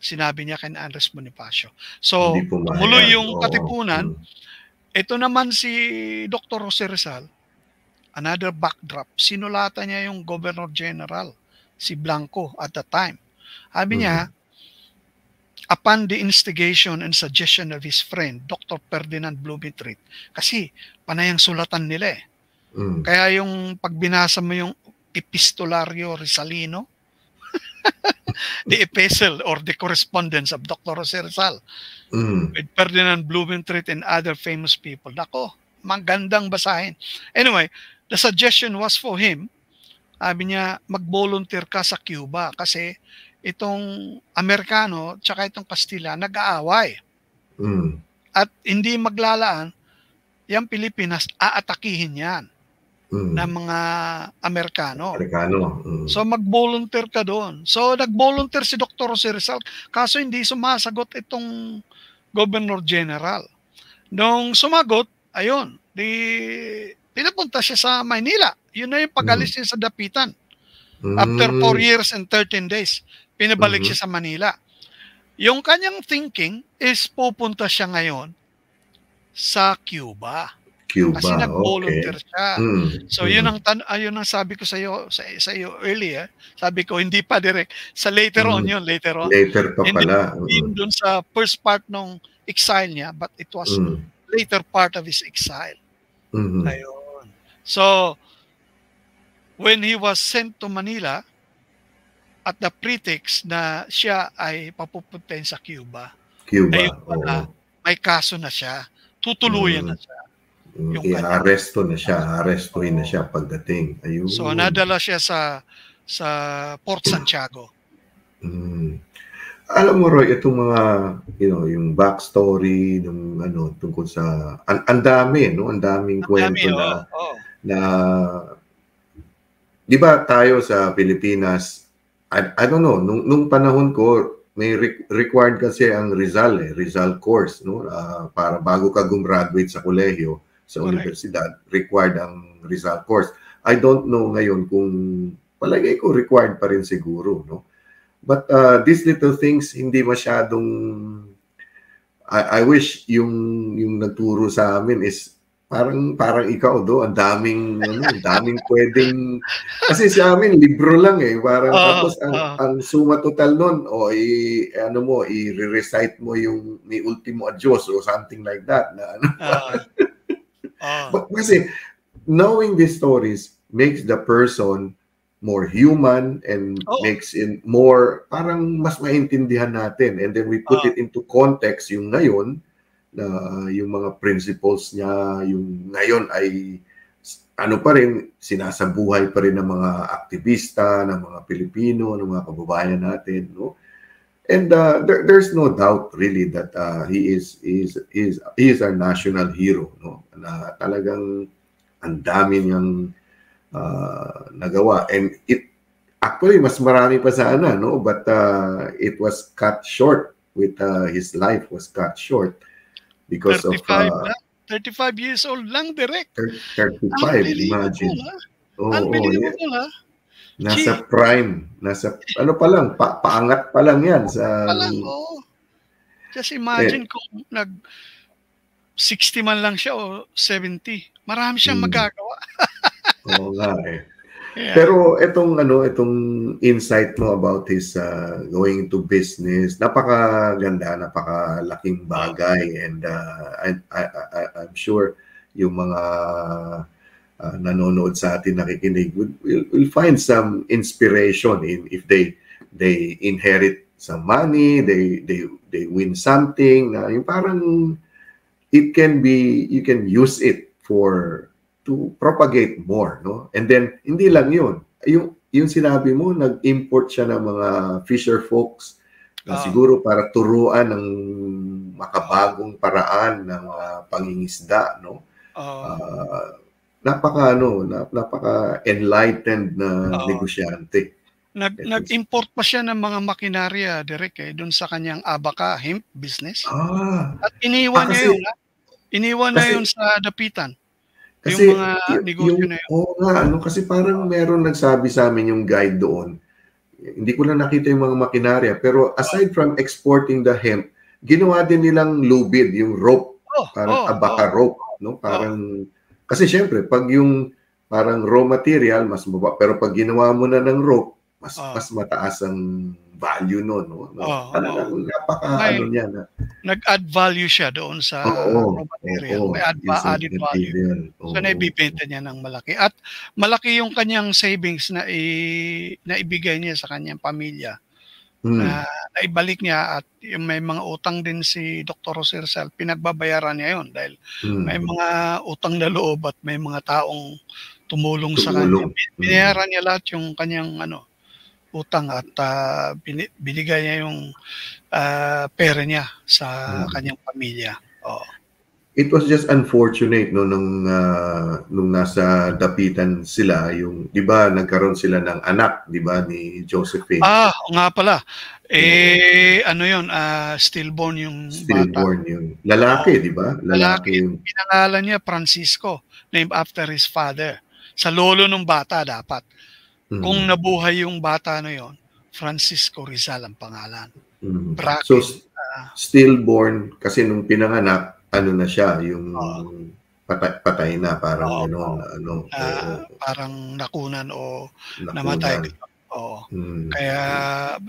sinabi niya kay Andres Bonifacio. So, tumuloy yung Katipunan. Ito naman si Dr. Jose Rizal, another backdrop. Sinulatan niya yung Governor General, si Blanco at the time. Sabi niya, upon the instigation and suggestion of his friend, Dr. Ferdinand Blumentritt, kasi panayang sulatan nila eh. Kaya yung pag binasa mo yung Epistolario Rizalino, the epistle or the correspondence of Dr. Jose Rizal with Ferdinand Blumentritt and other famous people. Nako, magandang basahin. Anyway, the suggestion was for him, sabi niya, mag-volunteer ka sa Cuba kasi itong Amerikano tsaka itong Kastila nag-aaway. At hindi maglalaan, yung Pilipinas, aatakihin yan ng mga Amerikano. So mag-volunteer ka doon. So nag-volunteer si Dr. Jose Rizal, kaso hindi sumasagot itong Governor General. Nung sumagot, ayun, pinapunta siya sa Maynila. Yun na yung pag-alis niya sa Dapitan. After 4 years and 13 days, pinabalik siya sa Manila. Yung kanyang thinking is pupunta siya ngayon sa Cuba. Kasi nag-volunteer siya. So yun ang sabi ko sa iyo earlier. Sabi ko hindi pa direct. Sa later on. Later pa pala. Hindi dun sa first part ng exile niya, but it was later part of his exile. Ayun. So when he was sent to Manila at the pretext na siya ay papupuntahin sa Cuba. Ayun pala, may kaso na siya. Tutuluyan na siya. Arestuhin na siya pagdating. Ayun. So nadala siya sa Port Santiago. Alam mo Roy, itong mga yung backstory ng tungkol sa ang dami, no? Ang daming kwento na di ba tayo sa Pilipinas, I don't know, nung panahon ko may required kasi ang Rizal course, no? Para bago ka gumraduate sa kolehiyo, sa universidad, required ang Rizal course. I don't know ngayon kung palagay ko required pa rin siguro, no? But these little things hindi masyadong I wish yung nagturo sa amin is parang ikaw ang daming pwedeng kasi sa amin libro lang parang tapos ang suma total nun i-recite mo yung ni ultimo adios or something like that na But kasi knowing these stories makes the person more human and Oo. makes it more, parang mas maintindihan natin. And then we put it into context yung ngayon, na yung mga principles niya, yung ngayon ay ano pa rin, sinasabuhay pa rin ng mga aktivista, ng mga Pilipino, ng mga kababayan natin, no? And there's no doubt really that he is our national hero, no? Na talagang ang dami niyang nagawa, and it actually mas marami pa sana, no? But it was cut short with his life was cut short because 35 of na. 35 years old lang, direct. 35, imagine. Unbelievable, ha? Nasa prime, nasa ano pa lang, paangat pa lang yan sa Palang, oo. Just imagine kung 60 man lang siya o 70. Marami siyang magagawa. Oo nga eh. Yeah. Pero itong insight mo about his going into business, napakaganda, napakalaking bagay, and I'm sure yung mga nanonood sa atin, nakikinig, will find some inspiration if they inherit some money, they win something, na yung parang you can use it to propagate more, no? And then hindi lang yun, yung sinabi mo, nag-import siya ng mga fisher folks na siguro para turuan ng makabagong paraan ng pangingisda, no? Napaka enlightened na negosyante. Nag-import pa siya ng mga makinarya, direct doon sa kanyang Abaca hemp business. At iniwan niya yun. Iniwan na yun sa dapitan. Kasi yung mga negosyo na yun. Oo nga, kasi parang meron nagsabi sa amin yung guide doon. Hindi ko lang nakita yung mga makinarya, pero aside from exporting the hemp, ginawa din nilang lubid, yung rope, parang Abaca rope, no? Parang kasi syempre, pag yung parang raw material, mas mababa, pero pag ginawa mo na ng rope, mas mataas ang value noon, no? Talagang napaka niya na. Nag-add value siya doon sa raw material. May added value. So, naibibenta niya ng malaki. At malaki yung kanyang savings na ibigay niya sa kanyang pamilya. Na naibalik niya, at may mga utang din si Dr. Jose Rizal, pinagbabayaran niya yun dahil may mga utang na loob at may mga taong tumulong sa kanya. Binayaran niya lahat yung kanyang utang, at binigay niya yung pera niya sa kanyang pamilya. It was just unfortunate, no, nung nasa dapitan sila, yung 'di ba nagkaroon sila ng anak, 'di ba, ni Josephine. Nga pala. Ano 'yon, stillborn yung Stillborn yung lalaki, 'di ba? Lalaki yung pinangalan niya, Francisco, named after his father. Sa lolo ng bata dapat. Kung nabuhay yung bata na 'yon, Francisco Rizal ang pangalan. So stillborn kasi nung pinanganak, ano na siya, yung patay na, parang gano'n, parang nakunan o namatay. Kaya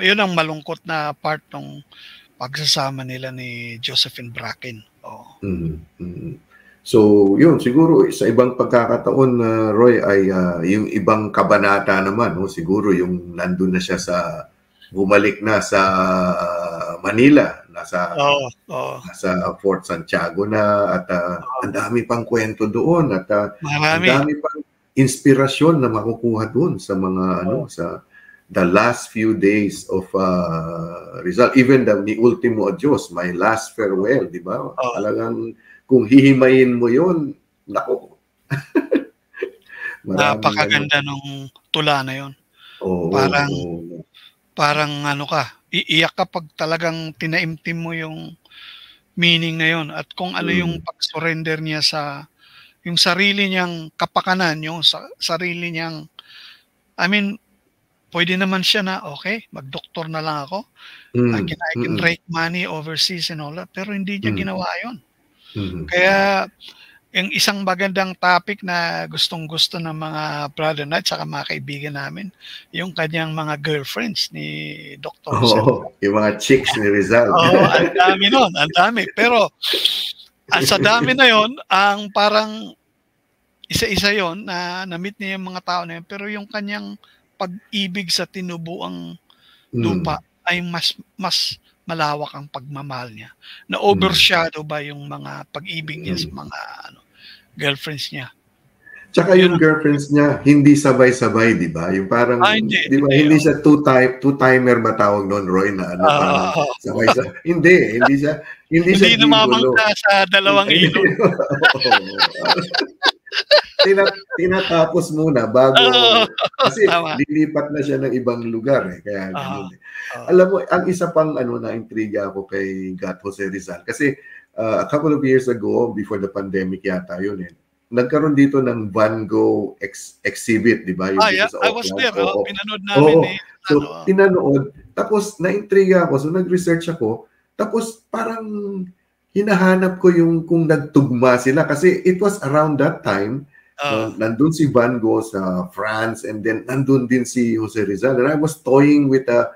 yun ang malungkot na part ng pagsasama nila ni Josephine Bracken. So yun, siguro sa ibang pagkakataon, Roy, ay yung ibang kabanata naman, no? Siguro yung nandun na siya bumalik na sa Manila, nasa Fort Santiago na, at ang dami pang kwento doon, at ang dami pang inspirasyon na makukuha doon sa mga sa the last few days of Rizal, even ni Ultimo Adios, My Last Farewell, di ba? Talagang kung hihimayin mo yun, nako. Napakaganda nung tula na yun. Parang iiyak ka pag talagang tinaimtim mo yung meaning na yun, at kung ano yung pag-surrender niya sa yung sarili niyang kapakanan, yung sarili niyang, pwede naman siya na, okay, mag-doktor na lang ako. I can rake money overseas and all that, pero hindi niya ginawa yun. Kaya yung isang magandang topic na gustong-gusto ng mga brother na at saka mga kaibigan namin, yung kanyang mga girlfriends ni Dr. Rizal. Yung mga chicks ni Rizal. Ang dami nun, ang dami. Pero sa dami na yon, ang parang isa-isa yon na na-meet niya yung mga tao na yun, pero yung kanyang pag-ibig sa tinubuang lupa ay mas malawak ang pagmamahal niya. Na overshadow ba yung mga pag-ibig niya sa mga girlfriends niya. Tsaka yung girlfriends niya, hindi sabay-sabay, di ba? Yung parang, di ba, hindi siya two-timer ba tawag noon, Roy, na ano, parang sabay-sabay. Hindi siya namamangka sa dalawang ilog. Tinatapos muna bago, kasi lilipat na siya ng ibang lugar kaya ganun Alam mo, ang isa pang na-intriga ako kay Gat Jose Rizal, kasi a couple of years ago, before the pandemic yata yun nagkaroon dito ng Van Gogh exhibit, di ba? Yeah, I was there. Pinanood namin So, pinanood. Tapos, na-intriga ako. So, nag-research ako. Tapos, parang hinahanap ko yung kung nagtugma sila. Kasi it was around that time, nandun si Van Gogh sa France, and then nandun din si Jose Rizal. And I was toying with a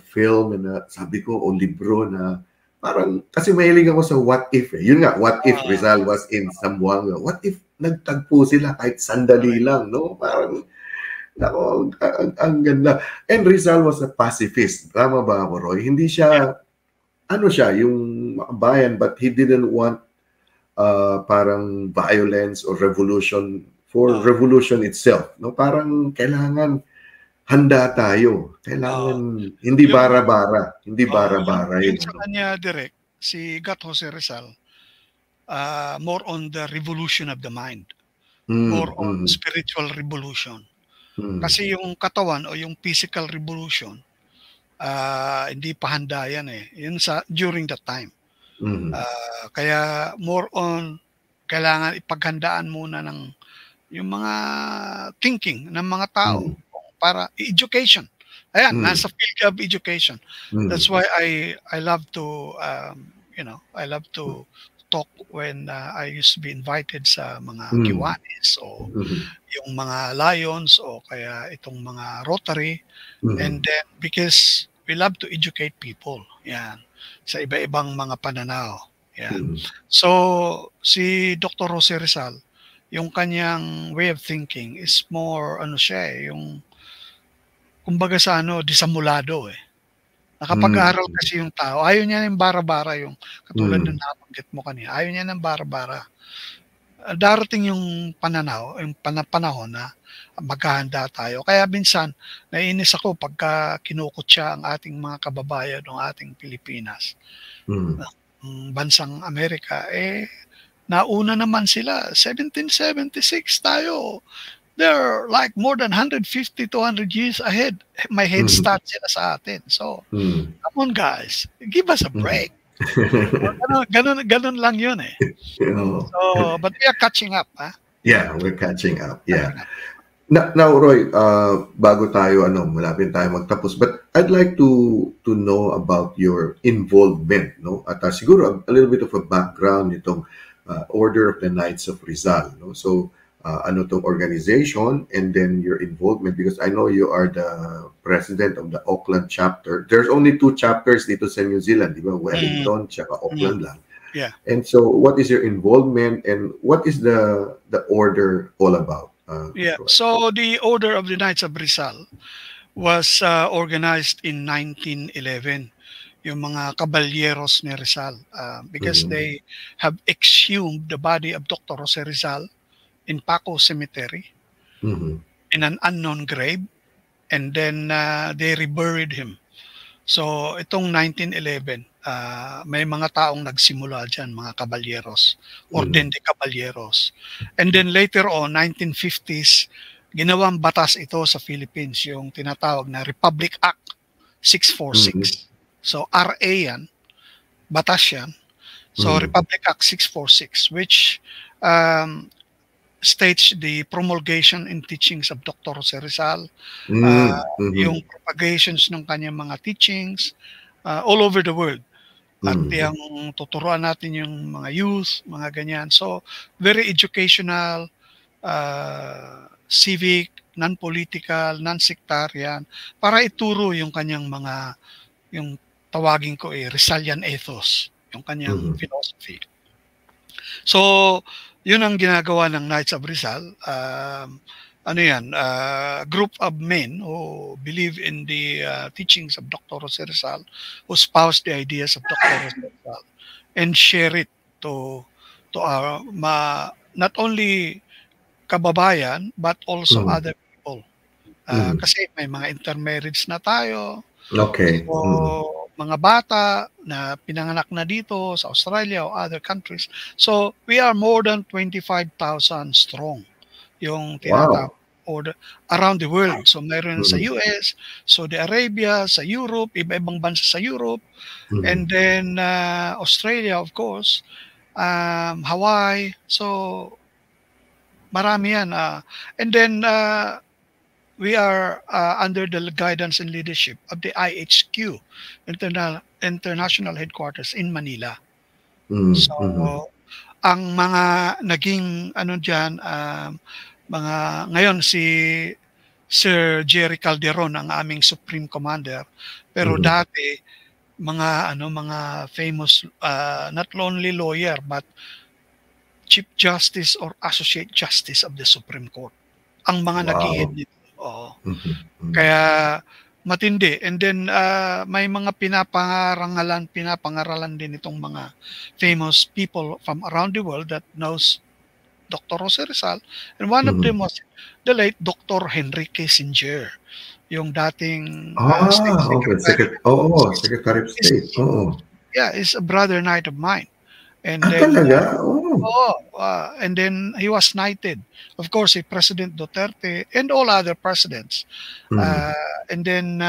film, and sabi ko, o libro na parang, kasi mahilig ako sa what if Yun nga, what if Rizal was in Zamboanga? What if nagtagpo sila kahit sandali lang, no? Parang, ang ganda. And Rizal was a pacifist. Tama ba ako, Roy? Hindi siya, yung bayan, but he didn't want parang violence or revolution for revolution itself. No? Parang kailangan handa tayo. Kailangan hindi bara-bara. Hindi bara-bara yung sa kanya, direct, si Gat Jose Rizal, more on the revolution of the mind. More on spiritual revolution. Kasi yung katawan o yung physical revolution, hindi pa handa yan Yun during that time. Kaya more on, kailangan ipaghandaan muna ng yung mga thinking ng mga tao para education. Ayan, nasa field of education. That's why I love to I love to talk when I used to be invited sa mga Kiwanis o yung mga Lions o kaya itong mga Rotary, and then because we love to educate people yan sa iba-ibang mga pananaw yan. So si Dr. Jose Rizal, yung kanyang way of thinking is more yung kumbaga sa disamulado Nakapag-aral kasi yung tao. Ayaw niya ng bara-bara, yung katulad ng nabanggit mo kanina. Ayaw niya ng bara-bara. Darating yung panahon na maghahanda tayo. Kaya minsan, naiinis ako pagka kinukutya ang ating mga kababayan ng ating Pilipinas. Bansang Amerika, nauna naman sila. 1776 tayo. They're like more than 150, 200 years ahead. May head start sila sa atin. So, come on guys, give us a break. Ganun lang yun So, but we are catching up. Yeah, we're catching up. Yeah. Now, Roy, bago tayo, malapit tayo magtapos, but I'd like to know about your involvement, no? At siguro a little bit of a background nitong Order of the Knights of Rizal, no? So, ano tong organization, and then your involvement, because I know you are the president of the Auckland chapter. There's only 2 chapters dito sa New Zealand, di ba? Wellington, tsaka Auckland lang. Yeah. And so, what is your involvement, and what is the order all about? So the Order of the Knights of Rizal was organized in 1911. Yung mga kabalyeros ni Rizal, because they have exhumed the body of Dr. Jose Rizal in Paco Cemetery in an unknown grave, and then they reburied him. So itong 1911, may mga taong nagsimula dyan, mga kabalyeros, Orden de Caballeros. And then later on, 1950s, ginawang batas ito sa Philippines, yung tinatawag na Republic Act 646. So RA yan, batas yan. So Republic Act 646, which states the promulgation and teachings of Dr. Jose Rizal, yung propagations ng kanyang mga teachings all over the world. At yung tuturuan natin yung mga youth, mga ganyan. So, very educational, civic, non-political, non-sectarian, para ituro yung kanyang mga, yung tawagin ko Rizalian ethos, yung kanyang philosophy. So, yun ang ginagawa ng Knights of Rizal. ano yan, group of men who believe in the teachings of Dr. Jose Rizal, who espouse the ideas of Dr. Jose Rizal, and share it to our not only kababayan but also other people. Kasi may mga intermarriage na tayo. Okay. So, mga bata na pinanganak na dito sa Australia or other countries. So, we are more than 25,000 strong yung tinatawag or around the world. So, mayroon sa US, Saudi Arabia, sa Europe, iba-ibang bansa sa Europe, and then Australia, of course, Hawaii. So, marami yan. And then, we are under the guidance and leadership of the IHQ, International Headquarters in Manila. So, ang mga naging ano diyan, mga ngayon si Sir Jerry Calderon ang aming Supreme Commander, pero dati mga famous not only lawyer but Chief Justice or Associate Justice of the Supreme Court ang mga nag-i-head nito. Kaya matindi. And then may mga pinapangaralan din itong mga famous people from around the world that knows Dr. Jose Rizal. And one of them was the late Dr. Henry Kissinger, yung dating State Secretary. Secretary of State. Yeah, is a brother knight of mine. And then, and then he was knighted. Of course, President Duterte and all other presidents. And then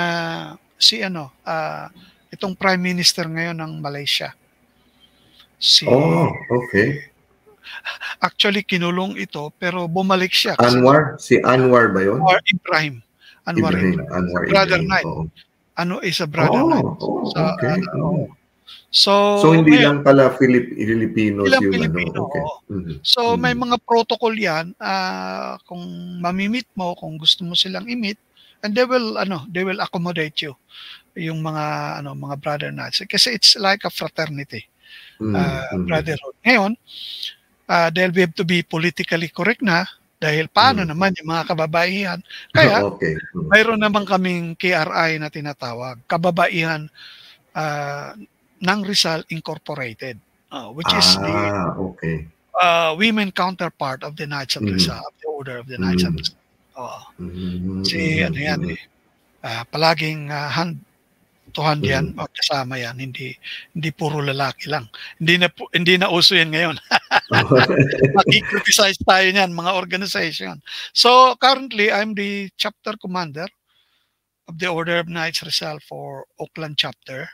itong Prime Minister ngayon ng Malaysia. Okay. Actually, kinulong ito, pero bumalik siya. Anwar? Si Anwar ba yun? Anwar Ibrahim. Anwar brother Ibrahim. knight. Is a brother knight. Okay. So hindi lang pala Filipinos yung Pilipino. Okay. So may mga protocol yan, kung mamimit mo, kung gusto mo silang i-meet, and they will accommodate you, yung mga brother knights, kasi it's like a fraternity, brotherhood. Ngayon, they'll have to be politically correct na, dahil paano naman yung mga kababaihan. Kaya mayroon naman kaming KRI na tinatawag, kababaihan ng Rizal Incorporated, which is the women counterpart of the Knights of Rizal, of the Order of the Knights of Rizal. Palaging hand to hand yan, magkasama yan, hindi puro lalaki lang. Hindi na uso yan ngayon. Makikriticize tayo niyan, mga organization. So currently, I'm the chapter commander of the Order of Knights Rizal for Auckland chapter.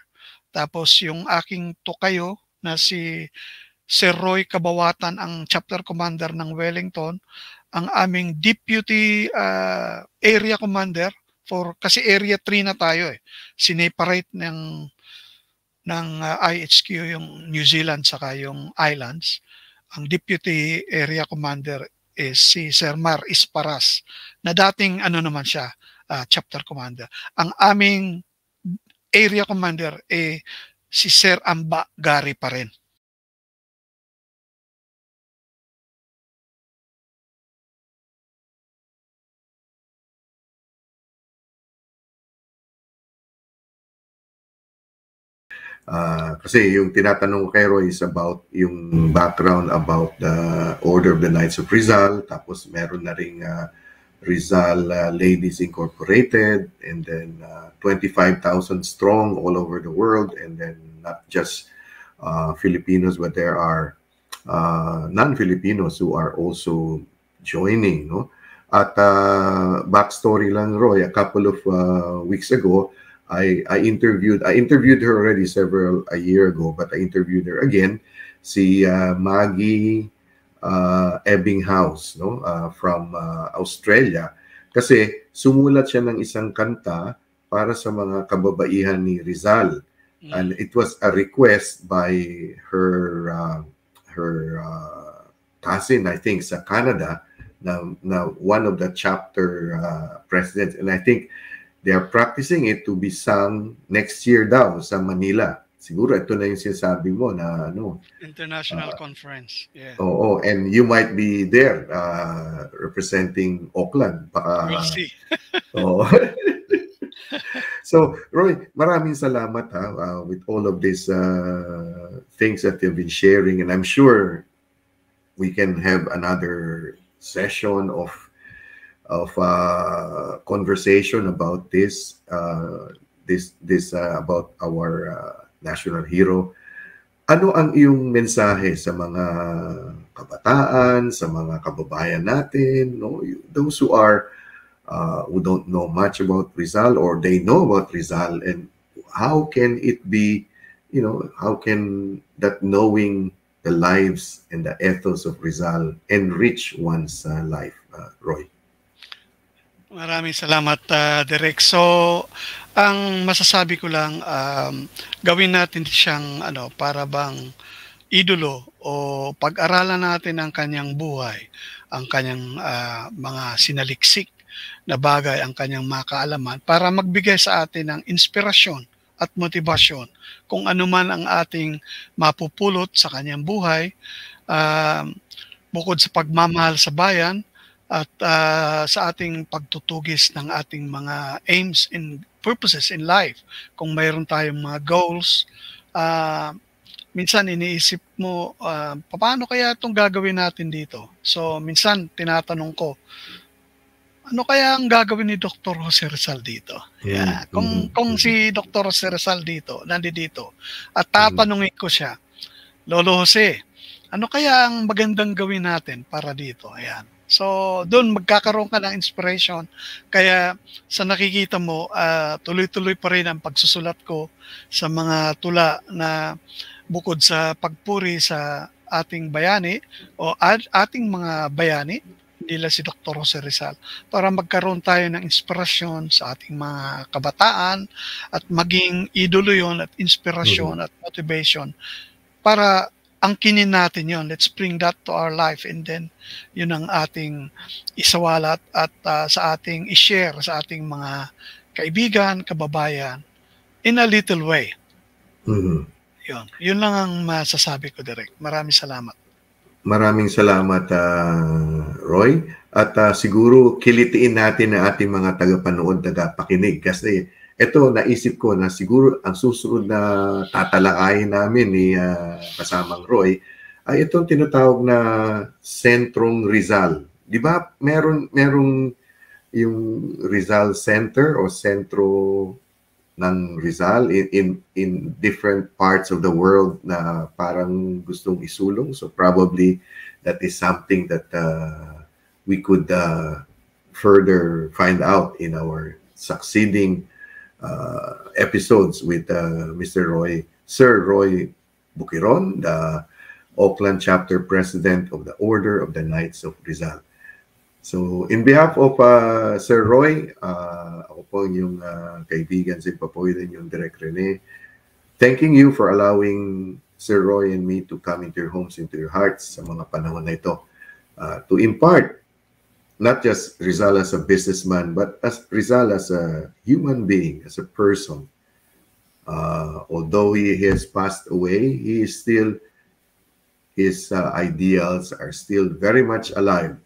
Tapos yung aking tukayo na si Sir Roy Kabawatan ang chapter commander ng Wellington, ang aming deputy area commander kasi area 3 na tayo sineparate ng IHQ yung New Zealand saka yung islands. Ang deputy area commander is si Sir Mar Isparas na dating naman siya, chapter commander. Ang aming area commander si Sir Amba Gary pa rin. Kasi yung tinatanong kay Roy is about yung background about the Order of the Knights of Rizal, tapos meron na ring Rizal Ladies Incorporated, and then 25,000 strong all over the world, and then not just Filipinos, but there are non-Filipinos who are also joining, no? At backstory lang, Roy, a couple of weeks ago, I interviewed her already a year ago, but I interviewed her again, si Maggie Ebbinghaus, no, from Australia, kasi sumulat siya ng isang kanta para sa mga kababaihan ni Rizal, and it was a request by her cousin, I think, sa Canada, na one of the chapter presidents, and I think they are practicing it to be sung next year daw sa Manila. siguro ito na yung sinasabi mo na ano, International conference. Yeah. oo, and you might be there representing Auckland. We'll see. Oo. So, Roy, maraming salamat with all of these things that you've been sharing, and I'm sure we can have another session of conversation about this about our national hero. Ano ang iyong mensahe sa mga kabataan, sa mga kababayan natin, no? Those who don't know much about Rizal, or they know about Rizal, and how can it be, how can that knowing the lives and the ethos of Rizal enrich one's life, Roy? Maraming salamat, Direk. So, ang masasabi ko lang, gawin natin siyang para bang idolo, o pag-aralan natin ang kanyang buhay, ang kanyang mga sinaliksik na bagay, ang kanyang makaalaman, para magbigay sa atin ng inspirasyon at motibasyon kung ano man ang ating mapupulot sa kanyang buhay, bukod sa pagmamahal sa bayan, at sa ating pagtutugis ng ating mga aims and purposes in life. Kung mayroon tayong mga goals, minsan iniisip mo, paano kaya itong gagawin natin dito? So, minsan tinatanong ko, ano kaya ang gagawin ni Dr. Jose Rizal dito? Yeah. Kung si Dr. Jose Rizal nandito, at tatanungin ko siya, Lolo Jose, ano kaya ang magandang gawin natin para dito? Ayan. So, doon magkakaroon ka ng inspiration. Kaya sa nakikita mo, tuloy-tuloy pa rin ang pagsusulat ko sa mga tula na bukod sa pagpuri sa ating bayani o ating mga bayani, hindi lang si Dr. Jose Rizal, para magkaroon tayo ng inspirasyon sa ating mga kabataan at maging idolo yun at inspirasyon at motivation para angkinin natin yon. Let's bring that to our life, and then yun ang ating isawalat at sa ating i-share sa ating mga kaibigan, kababayan in a little way. Yun lang ang masasabi ko, Direk. Maraming salamat. Maraming salamat, Roy. At siguro kilitiin natin ang ating mga tagapanood, tagapakinig, kasi ito, naisip ko na siguro ang susunod na tatalakayin namin ni kasamang Roy ay itong tinatawag na Sentrong Rizal. Di ba merong yung Rizal Center o sentro ng Rizal in different parts of the world na parang gustong isulong. So probably that is something that we could further find out in our succeeding episodes with Sir Roy Bukiron, the Auckland Chapter President of the Order of the Knights of Rizal. So, in behalf of Sir Roy, ako po yung kaibigan si Papoy din yung Direk Rene, thanking you for allowing Sir Roy and me to come into your homes, into your hearts sa mga panahon na ito, to impart not just Rizal as a businessman, but as Rizal as a human being, as a person. Although he has passed away, he is still, his ideals are still very much alive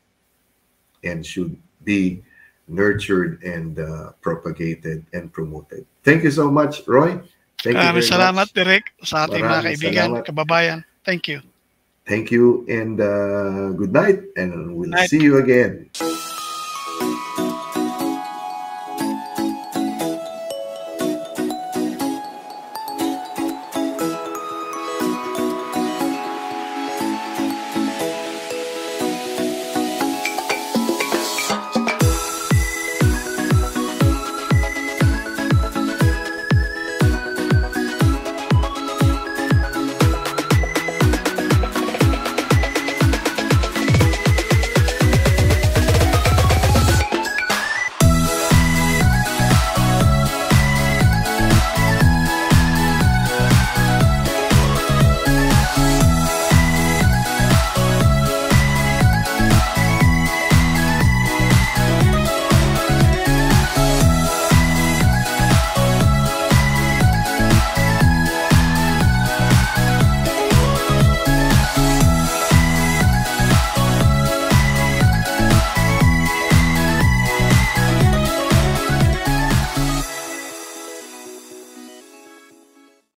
and should be nurtured and propagated and promoted. Thank you so much, Roy. Thank you very salamat, much. Direk, sa ating mga kaibigan, kababayan. Thank you. Thank you, and good night, and we'll see you again.